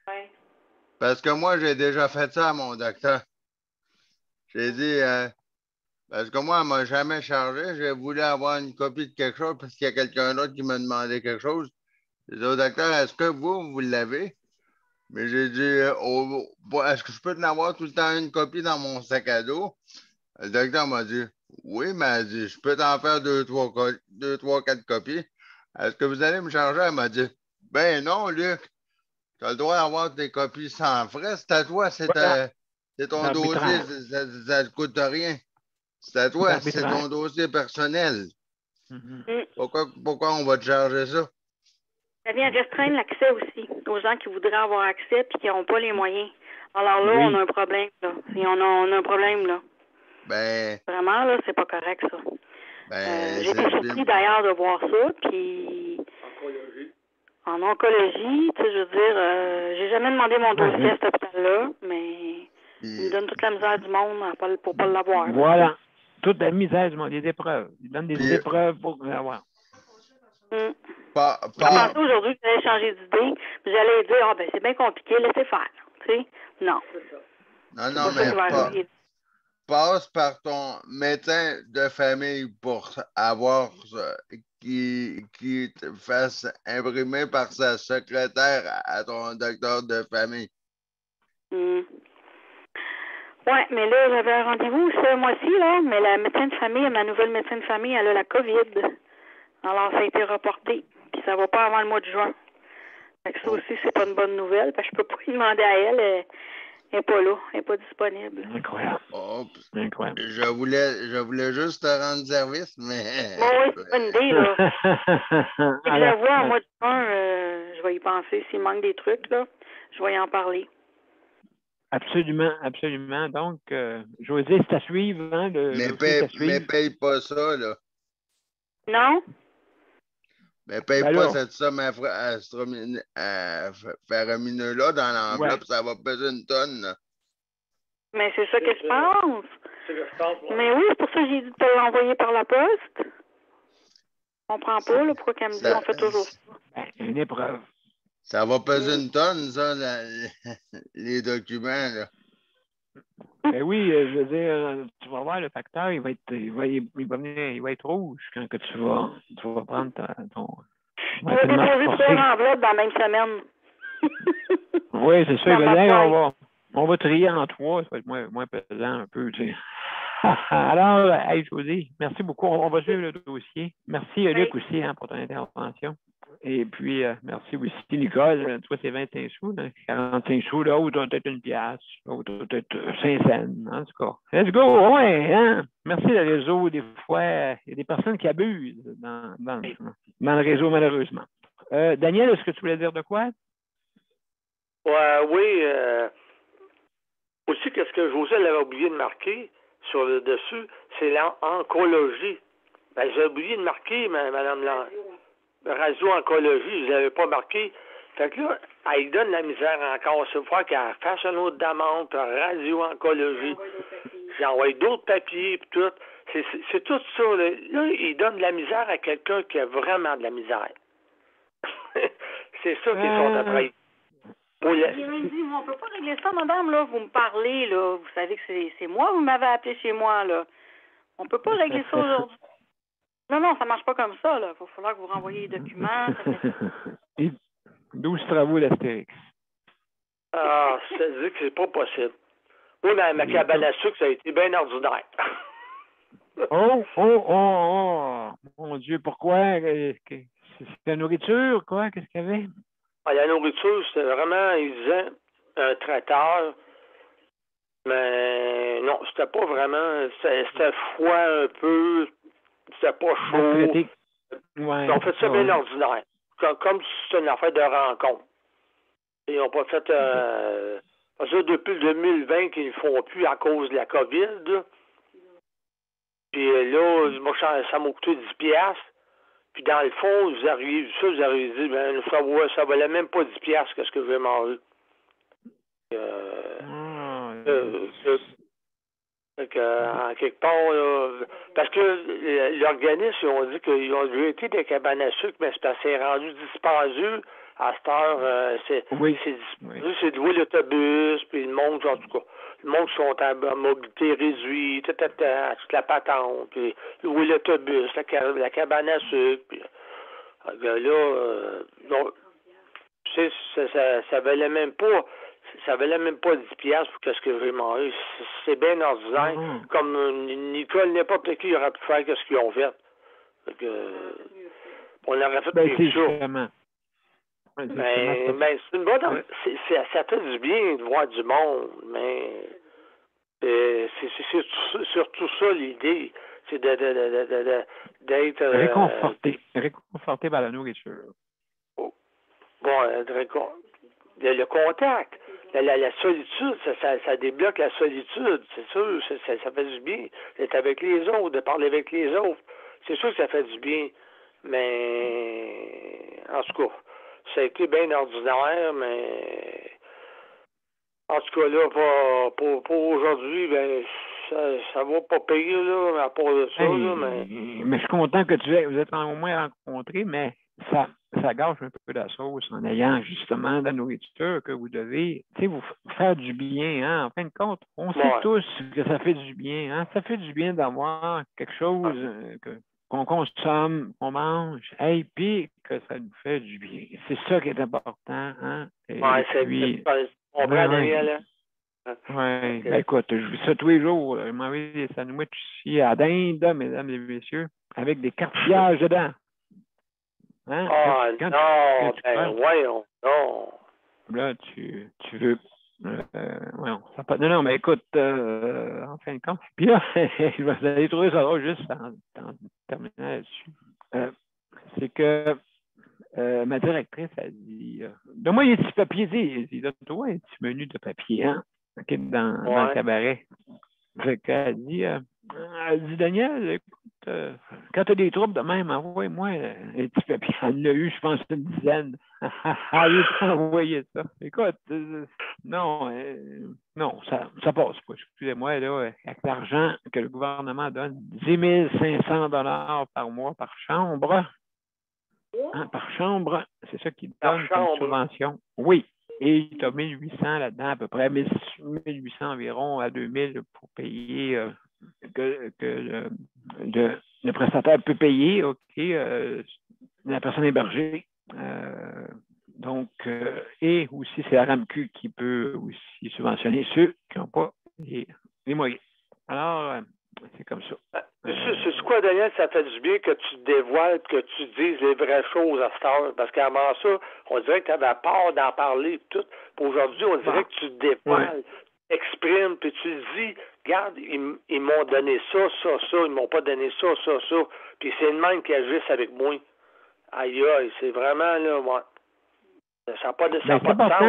Oui. Parce que moi, j'ai déjà fait ça à mon docteur. J'ai dit, parce que moi, elle ne m'a jamais chargé. J'ai voulu avoir une copie de quelque chose parce qu'il y a quelqu'un d'autre qui m'a demandé quelque chose. J'ai dit au docteur, est-ce que vous l'avez? Mais j'ai dit, est-ce que je peux en avoir tout le temps une copie dans mon sac à dos? Le docteur m'a dit, oui, mais elle dit, je peux t'en faire 2, 3, 4 copies. Est-ce que vous allez me charger? Elle m'a dit, ben non, Luc, tu as le droit d'avoir tes copies sans frais. C'est à toi, c'est ton dossier, ça ne coûte rien. C'est à toi, c'est ton dossier personnel. Pourquoi on va te charger ça? Ça vient restreindre l'accès aussi aux gens qui voudraient avoir accès et qui n'ont pas les moyens. Alors là, on a un problème, là. Et on a un problème, là. Ben... Vraiment, là, c'est pas correct, ça. J'ai été surpris d'ailleurs de voir ça, puis... En oncologie, tu sais, je veux dire, j'ai jamais demandé mon dossier à cet hôpital-là, mais il me donne toute la misère du monde pour pas l'avoir. Voilà. Toute la misère du monde, des épreuves. Il donne des épreuves pour l'avoir. Je pensais aujourd'hui que j'allais changer d'idée, puis j'allais dire, c'est bien compliqué, laissez faire. Tu sais? Non. Non, mais passe par ton médecin de famille pour avoir qui te fasse imprimer par sa secrétaire à ton docteur de famille. Oui, mais là, j'avais un rendez-vous ce mois-ci, là, mais la médecin de famille, ma nouvelle médecin de famille, elle a la COVID. Alors, ça a été reporté, puis ça va pas avant le mois de juin. Fait que ça aussi, c'est pas une bonne nouvelle, parce que je peux pas lui demander à elle, elle n'est pas là, elle n'est pas disponible. Incroyable. Incroyable. Je voulais juste te rendre service, mais... Bon, oui, c'est pas une idée, là. Et que je la vois en mois de juin, je vais y penser. S'il manque des trucs, là, je vais y en parler. Absolument, absolument. Donc, José, c'est à suivre. Hein, mais paye pas ça, là. Non? Mais paye pas cette somme faramineux-là dans l'enveloppe, ça va peser une tonne, là. Mais c'est ça que je pense. Mais oui, c'est pour ça que j'ai dit de te l'envoyer par la poste. On comprend pas, là, pourquoi qu'elle me dit on fait toujours ça. Une épreuve. Ça va peser une tonne, ça, les documents, là. Ben oui, je veux dire, tu vas voir le facteur, il va être rouge quand que tu vas prendre ton... Il va déposer 3 enveloppes dans la même semaine. Oui, c'est ça, il va dire, On va trier en 3, ça va être moins pesant un peu, tu sais. Alors, hey, Josée, merci beaucoup. On va suivre le dossier. Merci, Luc, aussi, pour ton intervention. Et puis, merci aussi, Nicole. Toi, c'est 25 sous, là, 45 sous. L'autre, peut-être une pièce. L'autre, peut-être 5 cents. En tout cas, let's go. Ouais, hein? Merci, le réseau. Des fois, il y a des personnes qui abusent dans le réseau, malheureusement. Daniel, est-ce que tu voulais dire de quoi? Oui. Aussi, qu'est-ce que José l'avait oublié de marquer sur le dessus, c'est l'oncologie. Ben, j'ai oublié de marquer, Madame la radio-oncologie, je ne l'avais pas marqué. Fait que là, elle donne la misère encore. C'est fois qu'elle fasse une autre demande, radio-oncologie. J'ai envoyé d'autres papiers, puis tout. C'est tout ça. Là, il donne de la misère à quelqu'un qui a vraiment de la misère. C'est ça qu'ils sont après. Il m'a dit, on ne peut pas régler ça, madame, là, vous me parlez, là, vous savez que c'est moi, vous m'avez appelé chez moi, là. On ne peut pas régler ça aujourd'hui. Non, ça ne marche pas comme ça, là. Il va falloir que vous renvoyiez les documents. 12 travaux d'Astérix. Ah, c'est-à-dire que c'est pas possible. Moi, ma cabane à sucre, ça a été bien ordinaire. Mon Dieu, pourquoi? C'est la nourriture, quoi? Qu'est-ce qu'il y avait? La nourriture, c'était vraiment, ils disaient, un traiteur. Mais non, c'était pas vraiment. C'était froid un peu. C'était pas chaud. Ils ont fait ça bien ordinaire. Comme si c'était une affaire de rencontre. Ils n'ont pas fait. Parce que depuis le 2020 qu'ils ne font plus à cause de la COVID. Là. Puis là, moi, ça m'a coûté 10$. Puis dans le fond, vous avez dit, ben, ça valait même pas 10$ que ce que je vais manger. En quelque part, là, parce que l'organisme, ils ont dit qu'ils ont été des cabanes à sucre, mais c'est rendu dispendieux. À cette heure, c'est de louer l'autobus, puis le monde, en tout cas, le monde sont en mobilité réduite, toute la patente, puis louer l'autobus, la cabane à sucre, puis là, donc, ça valait même pas. Ça valait même pas 10$ pour ce que j'ai mangé. C'est bien ordinaire. Comme Nicole, n'importe qui aurait pu faire ce qu'ils ont fait. On aurait fait quelque chose. Mais c'est une bonne. Ça fait du bien de voir du monde, mais c'est surtout ça l'idée. C'est d'être réconforté par la nourriture. Bon, le contact. La solitude, ça débloque la solitude, c'est sûr, ça fait du bien d'être avec les autres, de parler avec les autres. C'est sûr que ça fait du bien, mais en tout cas, ça a été bien ordinaire, mais en tout cas, là, pour aujourd'hui, ben ça va pas payer, là, à part de ça, là, mais je suis content que vous êtes au moins rencontrés, mais ça gâche un peu la sauce en ayant justement de la nourriture que vous devez, vous faire du bien, hein. En fin de compte, on sait tous que ça fait du bien, hein. Ça fait du bien d'avoir quelque chose qu'on consomme, qu'on mange, et puis que ça nous fait du bien. C'est ça qui est important, hein. On prend Daniel, oui, écoute, je vis ça tous les jours. Je m'en vais des sandwichs ici à dinde, mesdames et messieurs, avec des cartillages dedans. Hein? Non, voyons, non. Là, tu veux. Non, mais écoute, en fin de compte, puis là, vous allez trouver ça drôle juste en terminant là-dessus. C'est que ma directrice a dit donne-moi les petits papiers, dis, donne-toi un petit menu de papier, hein, dans le cabaret. Fait qu'elle dit Daniel, écoute, quand tu as des troubles de même, envoie-moi un petit papier. Elle l'a eu, je pense, une dizaine. Elle a envoyé ça. Écoute, non, ça passe pas. Excusez-moi, là, avec l'argent que le gouvernement donne, 10 500 $ par mois par chambre. Hein, par chambre, c'est ça qu'il donne comme subvention. Oui. Et tu as 1800 là-dedans, à peu près 1800 environ à 2000 pour payer que le prestataire peut payer, OK, la personne hébergée. Donc, et aussi, c'est la RAMQ qui peut aussi subventionner ceux qui n'ont pas les moyens. Alors, c'est comme ça. C'est quoi, Daniel, ça fait du bien que tu dévoiles, que tu dises les vraies choses à cette heure. Parce qu'avant ça, on dirait que tu avais peur d'en parler tout. Puis aujourd'hui, on dirait que tu dévoiles, exprimes, puis tu dis, regarde, ils m'ont donné ça, ils m'ont pas donné ça. Puis c'est le même qui agissent avec moi. Aïe, c'est vraiment, là, moi. Ça n'a pas de sens. C'est important.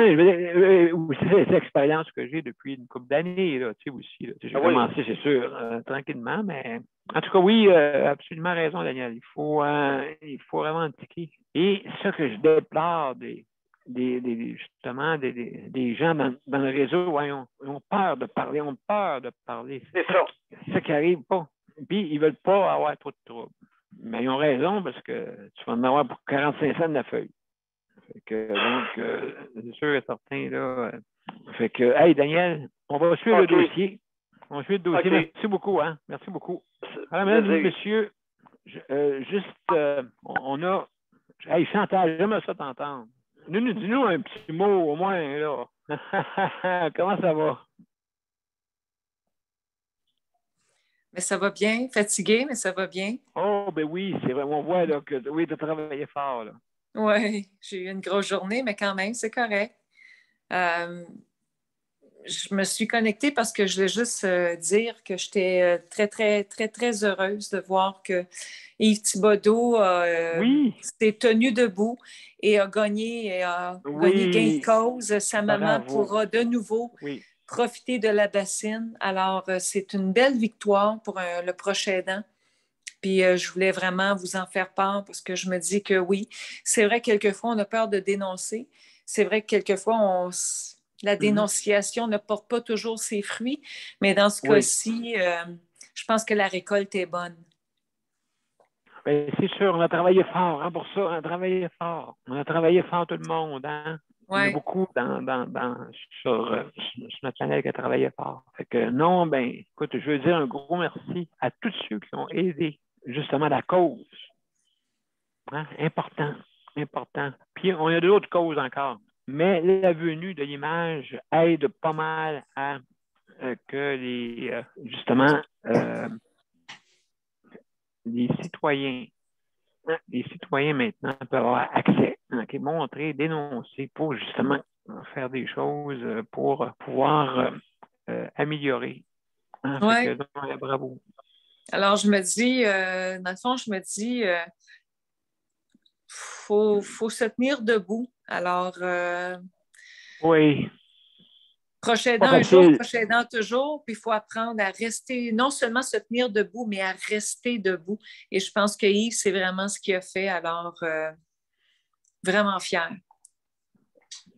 Aussi, c'est l'expérience que j'ai depuis une couple d'années, là, tu sais, aussi. Là. J'ai commencé, c'est sûr, tranquillement, mais en tout cas, oui, absolument raison, Daniel. Il faut vraiment indiquer. Et ça que je déplore justement, des gens dans le réseau, ils ont peur de parler. C'est ça. C'est ça qui n'arrive pas. Puis, ils ne veulent pas avoir trop de troubles. Mais ils ont raison parce que tu vas en avoir pour 45 cents de la feuille. Donc, c'est sûr et certain, là. Fait que, hey, Daniel, on va suivre le dossier. On va suivre le dossier. Okay. Merci beaucoup, hein. Merci beaucoup. Alors, mesdames et messieurs, on a. Hey, Chantal, j'aime ça t'entendre. Dis-nous un petit mot, au moins, là. Comment ça va? Mais ça va bien. Fatigué, mais ça va bien. Oh, ben oui, c'est vrai. On voit là, que oui, tu as travaillé fort, là. Oui, j'ai eu une grosse journée, mais quand même, c'est correct. Je me suis connectée parce que je voulais juste dire que j'étais très, très, très, très heureuse de voir que Yves Thibodeau s'est tenu debout et a gagné gain de cause. Sa maman pourra de nouveau profiter de la bassine. Alors, c'est une belle victoire pour le prochain aidant. Puis je voulais vraiment vous en faire part parce que je me dis que oui, c'est vrai, quelquefois, on a peur de dénoncer. C'est vrai que quelquefois, la dénonciation ne porte pas toujours ses fruits, mais dans ce cas-ci, je pense que la récolte est bonne. Bien, c'est sûr, on a travaillé fort pour ça. On a travaillé fort. On a travaillé fort tout le monde. Hein? Il y a beaucoup sur notre panel qui a travaillé fort. Fait que non, ben, écoute, je veux dire un gros merci à tous ceux qui ont aidé justement la cause. Hein? Important. Puis, on a d'autres causes encore. Mais la venue de l'image aide pas mal à que justement, les citoyens maintenant peuvent avoir accès, montrer, dénoncer pour justement faire des choses pour pouvoir améliorer. Hein? Ouais. Bravo. Alors, je me dis, dans le fond, faut se tenir debout. Alors, oui. Prochain aidant un jour, prochain aidant toujours, puis il faut apprendre à rester, non seulement se tenir debout, mais à rester debout. Et je pense que Yves, c'est vraiment ce qu'il a fait. Alors, vraiment fier.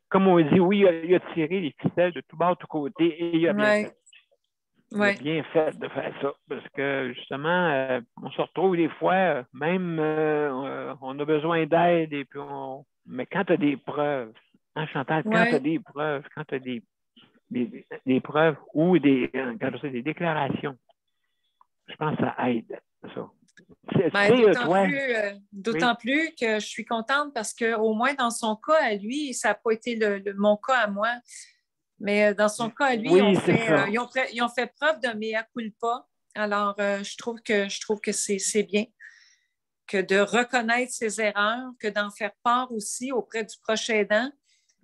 Comme on dit, oui, il a tiré les ficelles de tout bord, de tous côtés, et il a bien fait. Il a bien fait de faire ça, parce que justement, on se retrouve des fois, même on a besoin d'aide, et puis mais quand tu as des preuves, hein, Chantal, quand tu as des preuves, quand tu as des preuves ou des déclarations, je pense que ça aide, ça. D'autant plus que je suis contente parce qu'au moins dans son cas à lui, ça n'a pas été mon cas à moi, mais dans son cas à lui, ils ont fait preuve de mea culpa. Alors, je trouve que c'est bien que de reconnaître ses erreurs, que d'en faire part aussi auprès du prochain aidant.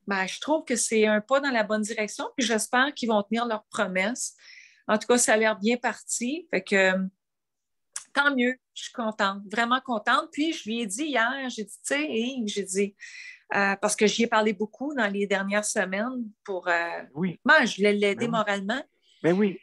Ben, je trouve que c'est un pas dans la bonne direction, puis j'espère qu'ils vont tenir leurs promesses. En tout cas, ça a l'air bien parti. Fait que tant mieux, je suis contente, vraiment contente. Puis je lui ai dit hier, j'ai dit, parce que j'y ai parlé beaucoup dans les dernières semaines pour. Moi, je voulais l'aider moralement. Ben oui.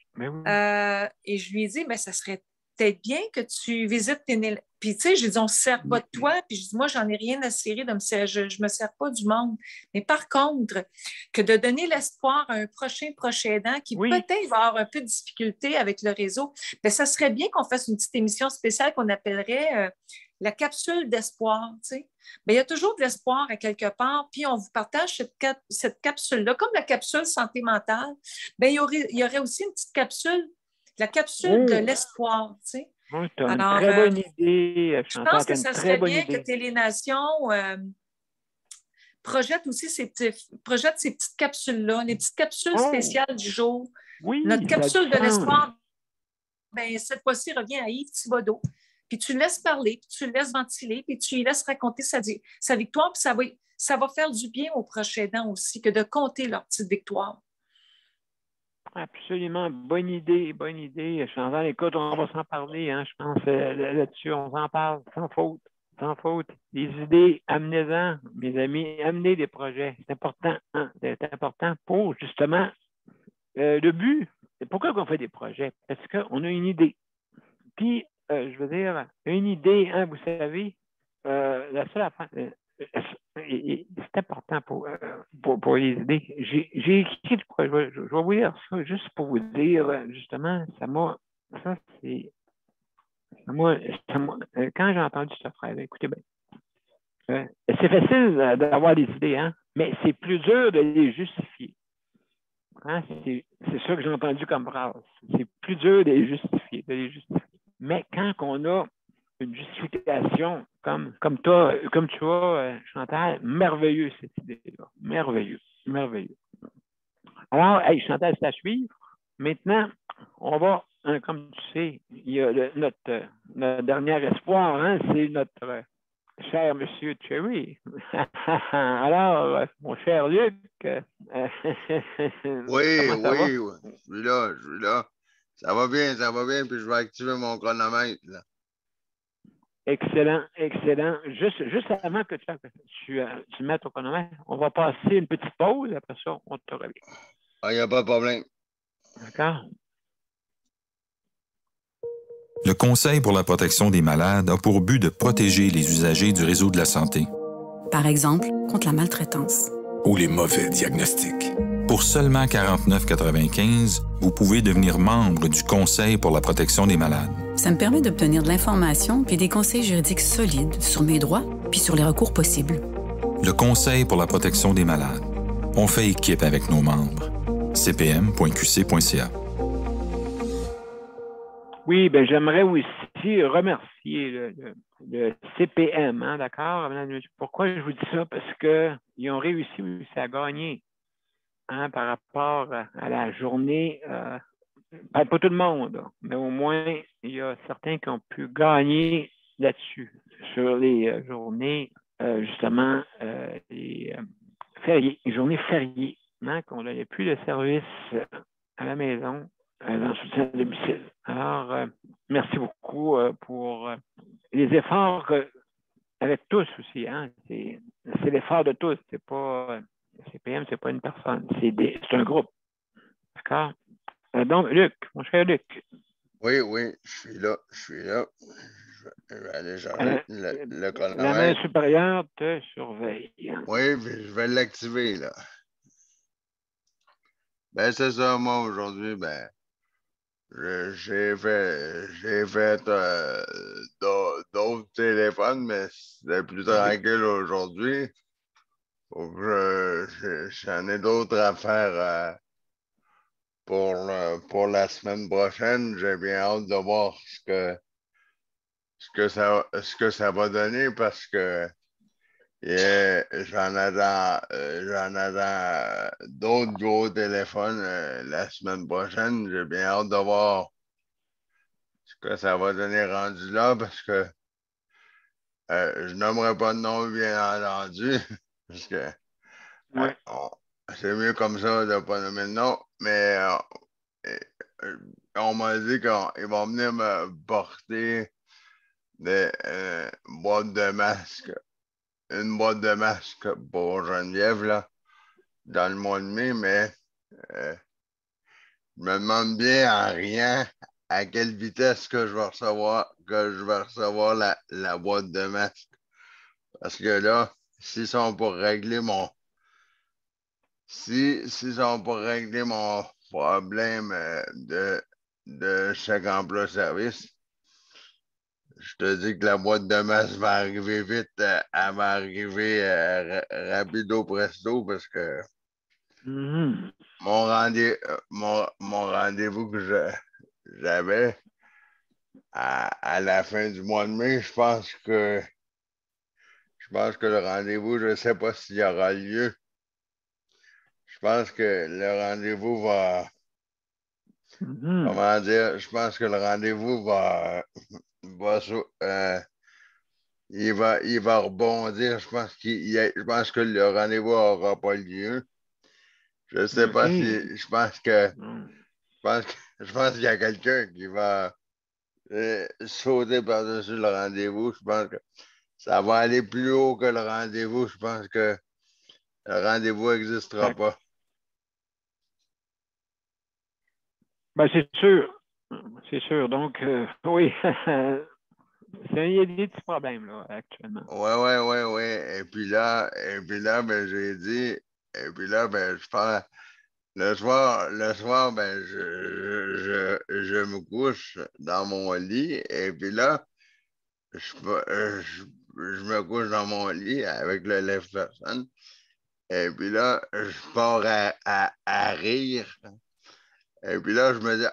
Et je lui ai dit, ça serait peut-être bien que tu visites tes. Puis, tu sais, j'ai dit, on ne se sert pas de toi. Puis, je dis, moi, j'en ai rien à cirer de me servir. Je ne me sers pas du monde. Mais par contre, que de donner l'espoir à un prochain aidant qui peut-être va avoir un peu de difficulté avec le réseau, bien, ça serait bien qu'on fasse une petite émission spéciale qu'on appellerait la capsule d'espoir, tu sais. Bien, il y a toujours de l'espoir à quelque part, puis on vous partage cette capsule-là. Comme la capsule santé mentale, bien, il y aurait aussi une petite capsule, la capsule de l'espoir, tu sais. Oui, tu as une très bonne idée. Je pense que ça serait bien que Télénation projette aussi ces petites capsules-là, les petites capsules spéciales du jour. Oui, notre capsule de l'espoir, ben, cette fois-ci, revient à Yves Thibodeau. Puis tu le laisses parler, puis tu le laisses ventiler, puis tu lui laisses raconter sa victoire, puis ça va faire du bien aux proches aidants aussi que de compter leur petite victoire. Absolument. Bonne idée. Chantal, écoute, on va s'en parler, hein, je pense, là-dessus. On s'en parle sans faute. Sans faute. Les idées, amenez-en, mes amis, amenez des projets. C'est important. Hein? C'est important pour, justement, le but. Pourquoi on fait des projets? Parce qu'on a une idée. Puis, je veux dire, une idée, hein, vous savez, la seule affaire, c'est important pour les idées. J'ai écrit de quoi? Je vais vous dire ça juste pour vous dire, justement, quand j'ai entendu cette phrase, écoutez bien, c'est facile d'avoir des idées, hein, mais c'est plus dur de les justifier. Hein? C'est ça que j'ai entendu comme phrase. C'est plus dur de les justifier. Mais quand on a une justification comme tu as, Chantal, merveilleux cette idée-là. Merveilleux. Alors, Chantal, c'est à suivre. Maintenant, on va, hein, comme tu sais, il y a notre dernier espoir, hein, c'est notre cher monsieur Cherry. Alors, mon cher Luc. Oui, je suis là. Ça va bien, puis je vais activer mon chronomètre, là. Excellent. Juste avant que tu mettes ton chronomètre, on va passer une petite pause. Après ça, on te revient. Il n'y a pas de problème. D'accord. Le Conseil pour la protection des malades a pour but de protéger les usagers du réseau de la santé. Par exemple, contre la maltraitance. Ou les mauvais diagnostics. Pour seulement 49,95 $, vous pouvez devenir membre du Conseil pour la protection des malades. Ça me permet d'obtenir de l'information puis des conseils juridiques solides sur mes droits puis sur les recours possibles. Le Conseil pour la protection des malades. On fait équipe avec nos membres. cpm.qc.ca. Oui, bien, j'aimerais aussi remercier le CPM, hein, d'accord? Pourquoi je vous dis ça? Parce qu'ils ont réussi aussi à gagner, hein, par rapport à la journée. Pas tout le monde, mais au moins, il y a certains qui ont pu gagner là-dessus, sur les journées, justement, les journées fériées, hein, qu'on n'avait plus de service à la maison, en soutien à domicile. Alors, merci beaucoup pour les efforts avec tous aussi. Hein, c'est l'effort de tous. C'est pas CPM, c'est pas une personne, c'est un groupe. D'accord? Donc, Luc, mon cher Luc. Oui, je suis là. Je vais aller chercher le chronomètre. La main supérieure te surveille. Oui, puis je vais l'activer, là. Ben, c'est ça, moi, aujourd'hui, ben, j'ai fait d'autres téléphones, mais c'était plus tranquille aujourd'hui. Faut que j'en ai d'autres à faire pour la semaine prochaine. J'ai bien hâte de voir ce que ça va donner parce que j'en attends d'autres gros téléphones la semaine prochaine. J'ai bien hâte de voir ce que ça va donner rendu là parce que je nommerai pas de nom, bien entendu, parce que c'est mieux comme ça de ne pas nommer de nom, mais on m'a dit qu'ils vont venir me porter des boîtes de masques. Une boîte de masques pour Geneviève, là, dans le mois de mai, mais je me demande bien en riant à quelle vitesse que je vais recevoir la boîte de masques. Parce que là, s'ils sont pour régler mon problème de chèque emploi-service, je te dis que la boîte de masse va arriver vite. Elle va arriver rapido presto parce que mon rendez-vous que j'avais à la fin du mois de mai, je pense que je pense que le rendez-vous, je ne sais pas s'il y aura lieu. Je pense que le rendez-vous va... Comment dire? Je pense que le rendez-vous il va rebondir. Je pense que le rendez-vous n'aura pas lieu. Je ne sais pas si... Je pense qu'il y a quelqu'un qui va sauter par-dessus le rendez-vous. Je pense que ça va aller plus haut que le rendez-vous. Je pense que le rendez-vous n'existera pas. Ben, c'est sûr. C'est sûr. Donc, oui. Il y a des petits problèmes là, actuellement. Oui. Et puis là, ben, j'ai dit, et puis là, ben, je parle. Le soir, ben, je me couche dans mon lit, et puis là, je me couche dans mon lit avec le lève-personne, et puis là, je pars à rire. Et puis là, je me dis,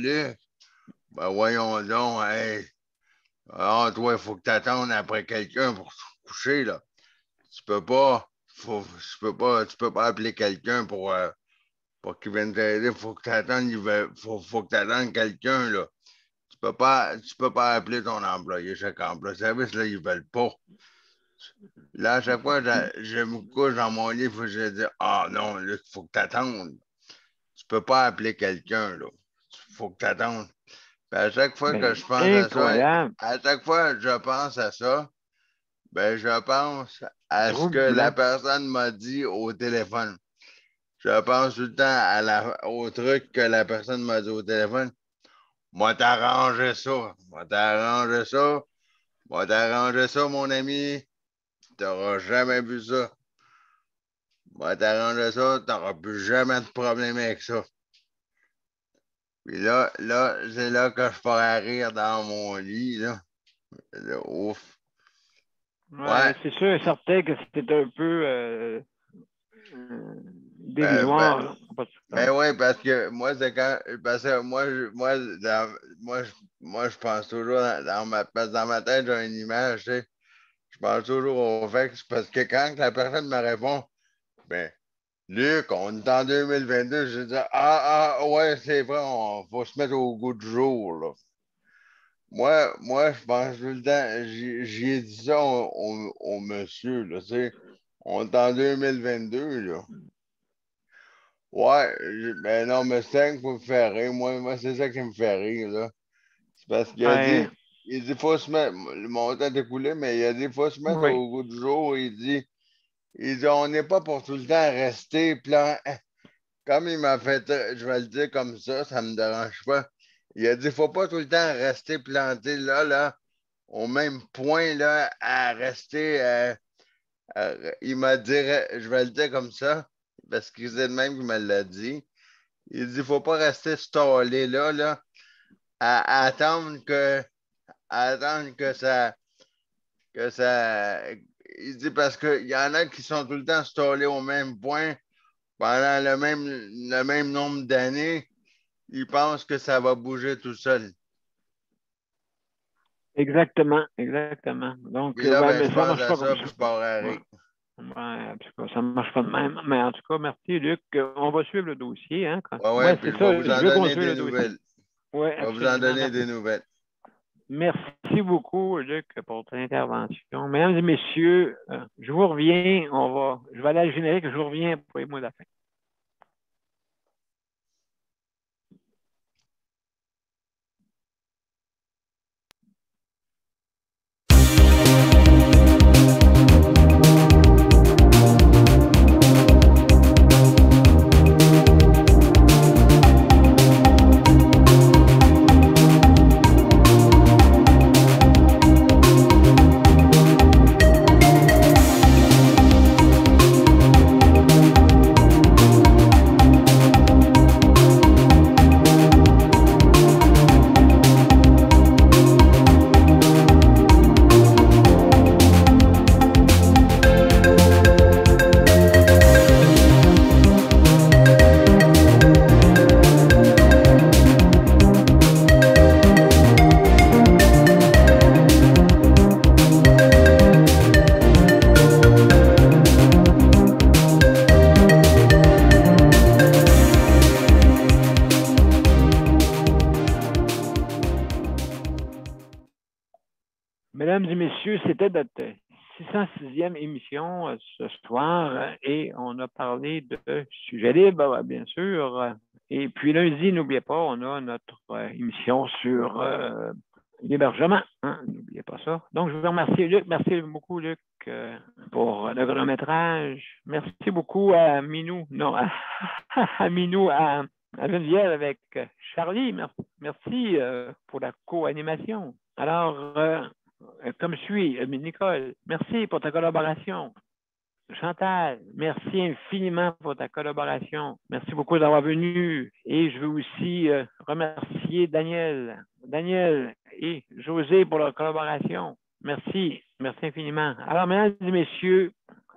Luc, ben voyons donc, hey, toi, il faut que tu attendes après quelqu'un pour te coucher, là. Tu peux pas appeler quelqu'un pour qu'il vienne t'aider. Il faut que tu attendes, faut que tu attendes quelqu'un, là. Tu peux pas appeler ton employé, chaque emploi service, là, ils veulent pas. Là, à chaque fois, je me couche dans mon lit, il faut que je dise, non, Luc, il faut que tu attendes. Tu peux pas appeler quelqu'un, là. Il faut que tu attendes. Puis à chaque fois que je pense à ça, ben, je pense à ce que la personne m'a dit au téléphone. Je pense tout le temps au truc que la personne m'a dit au téléphone. Moi, t'arranger ça, mon ami. Tu n'auras jamais vu ça. Moi, t'arranger ça, tu n'auras plus jamais de problème avec ça. Puis là, c'est là que je pourrais rire dans mon lit, là. Ouf. Ouais. C'est sûr et certain que c'était un peu dérisoire. Ben oui, parce que moi, c'est quand. Parce que moi, je pense toujours dans ma tête, j'ai une image, tu sais. Je pense toujours au fait que c'est parce que quand la personne me répond, ben, Luc, on est en 2022, je dis ouais, c'est vrai, il faut se mettre au goût du jour, là. Moi, je pense tout le temps, j'ai dit ça au monsieur, là, tu sais, on est en 2022, là. Ouais, ben non, mais c'est ça qui me fait rire, moi, c'est ça qui me fait rire, là. C'est parce qu'il a dit, faut se mettre, mon temps est coulé, mais il a dit, faut se mettre au goût du jour, il dit, on n'est pas pour tout le temps rester plan. Comme il m'a fait, je vais le dire comme ça ne me dérange pas. Il a dit, faut pas tout le temps rester planté là, au même point, là, à rester. Il m'a dit, je vais le dire comme ça, parce que c'est le même qui me l'a dit. Il dit, faut pas rester stallé là, à attendre que ça. Il dit parce qu'il y en a qui sont tout le temps stallés au même point pendant le même nombre d'années. Ils pensent que ça va bouger tout seul. Exactement. Donc, puis là, je pense à ça, puis je pars à rire. En tout cas, ça ne marche pas de même. Mais en tout cas, merci, Luc. On va suivre le dossier. Hein, puis je vais vous en donner des nouvelles. Je vais vous en donner des nouvelles. Merci beaucoup, Luc, pour ton intervention. Mesdames et messieurs, je vous reviens. Je vais aller à la générique, je vous reviens pour les mots de la fin. Mesdames et messieurs, c'était notre 606e émission ce soir et on a parlé de sujet libre, bien sûr. Et puis lundi, n'oubliez pas, on a notre émission sur l'hébergement. Hein? N'oubliez pas ça. Donc, je vous remercie, Luc. Merci beaucoup, Luc, pour le chronométrage. Merci beaucoup à Minou. Non, à Minou, à Geneviève avec Charlie. Merci pour la co-animation. Alors, comme suit, Nicole, merci pour ta collaboration. Chantal, merci infiniment pour ta collaboration. Merci beaucoup d'avoir venu. Et je veux aussi remercier Daniel et José pour leur collaboration. Merci infiniment. Alors, mesdames et messieurs,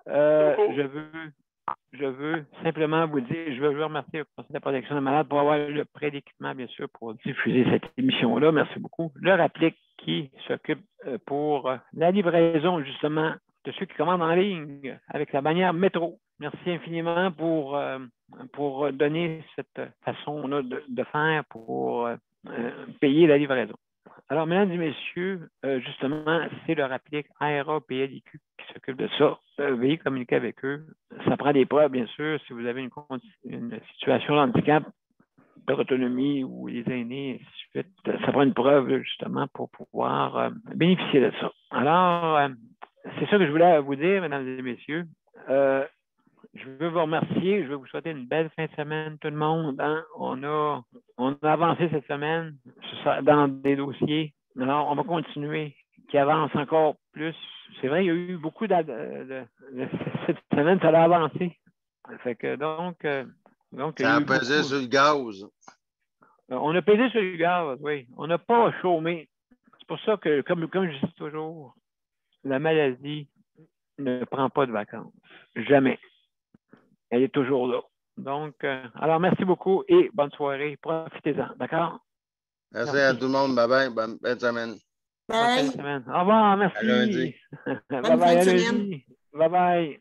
je veux simplement vous dire, je veux remercier le Conseil de la protection des malades pour avoir le prêt d'équipement, bien sûr, pour diffuser cette émission-là. Merci beaucoup. Le Rapplique qui s'occupe pour la livraison, justement, de ceux qui commandent en ligne avec la bannière métro. Merci infiniment pour donner cette façon-là de faire pour payer la livraison. Alors, mesdames et messieurs, justement, c'est le Rapplique ARA-PLIQ qui s'occupe de ça. Veuillez communiquer avec eux. Ça prend des preuves, bien sûr, si vous avez une situation de handicap, d'autonomie ou les aînés, ainsi de suite. Ça prend une preuve, justement, pour pouvoir bénéficier de ça. Alors, c'est ça que je voulais vous dire, mesdames et messieurs. Je veux vous remercier. Je veux vous souhaiter une belle fin de semaine, tout le monde. Hein? On a avancé cette semaine dans des dossiers. Alors, on va continuer, qui avance encore plus. C'est vrai, il y a eu beaucoup cette semaine, ça a avancé. Fait que donc ça a pesé sur le gaz. On a pesé sur le gaz, oui. On n'a pas chômé. C'est pour ça que, comme je dis toujours, la maladie ne prend pas de vacances. Jamais. Elle est toujours là. Donc, alors, merci beaucoup et bonne soirée. Profitez-en, d'accord? Merci à tout le monde. Bye-bye. Bonne semaine. Bye. Bonne semaine. Au revoir, merci. À lundi. Bye-bye, à lundi. Bye-bye.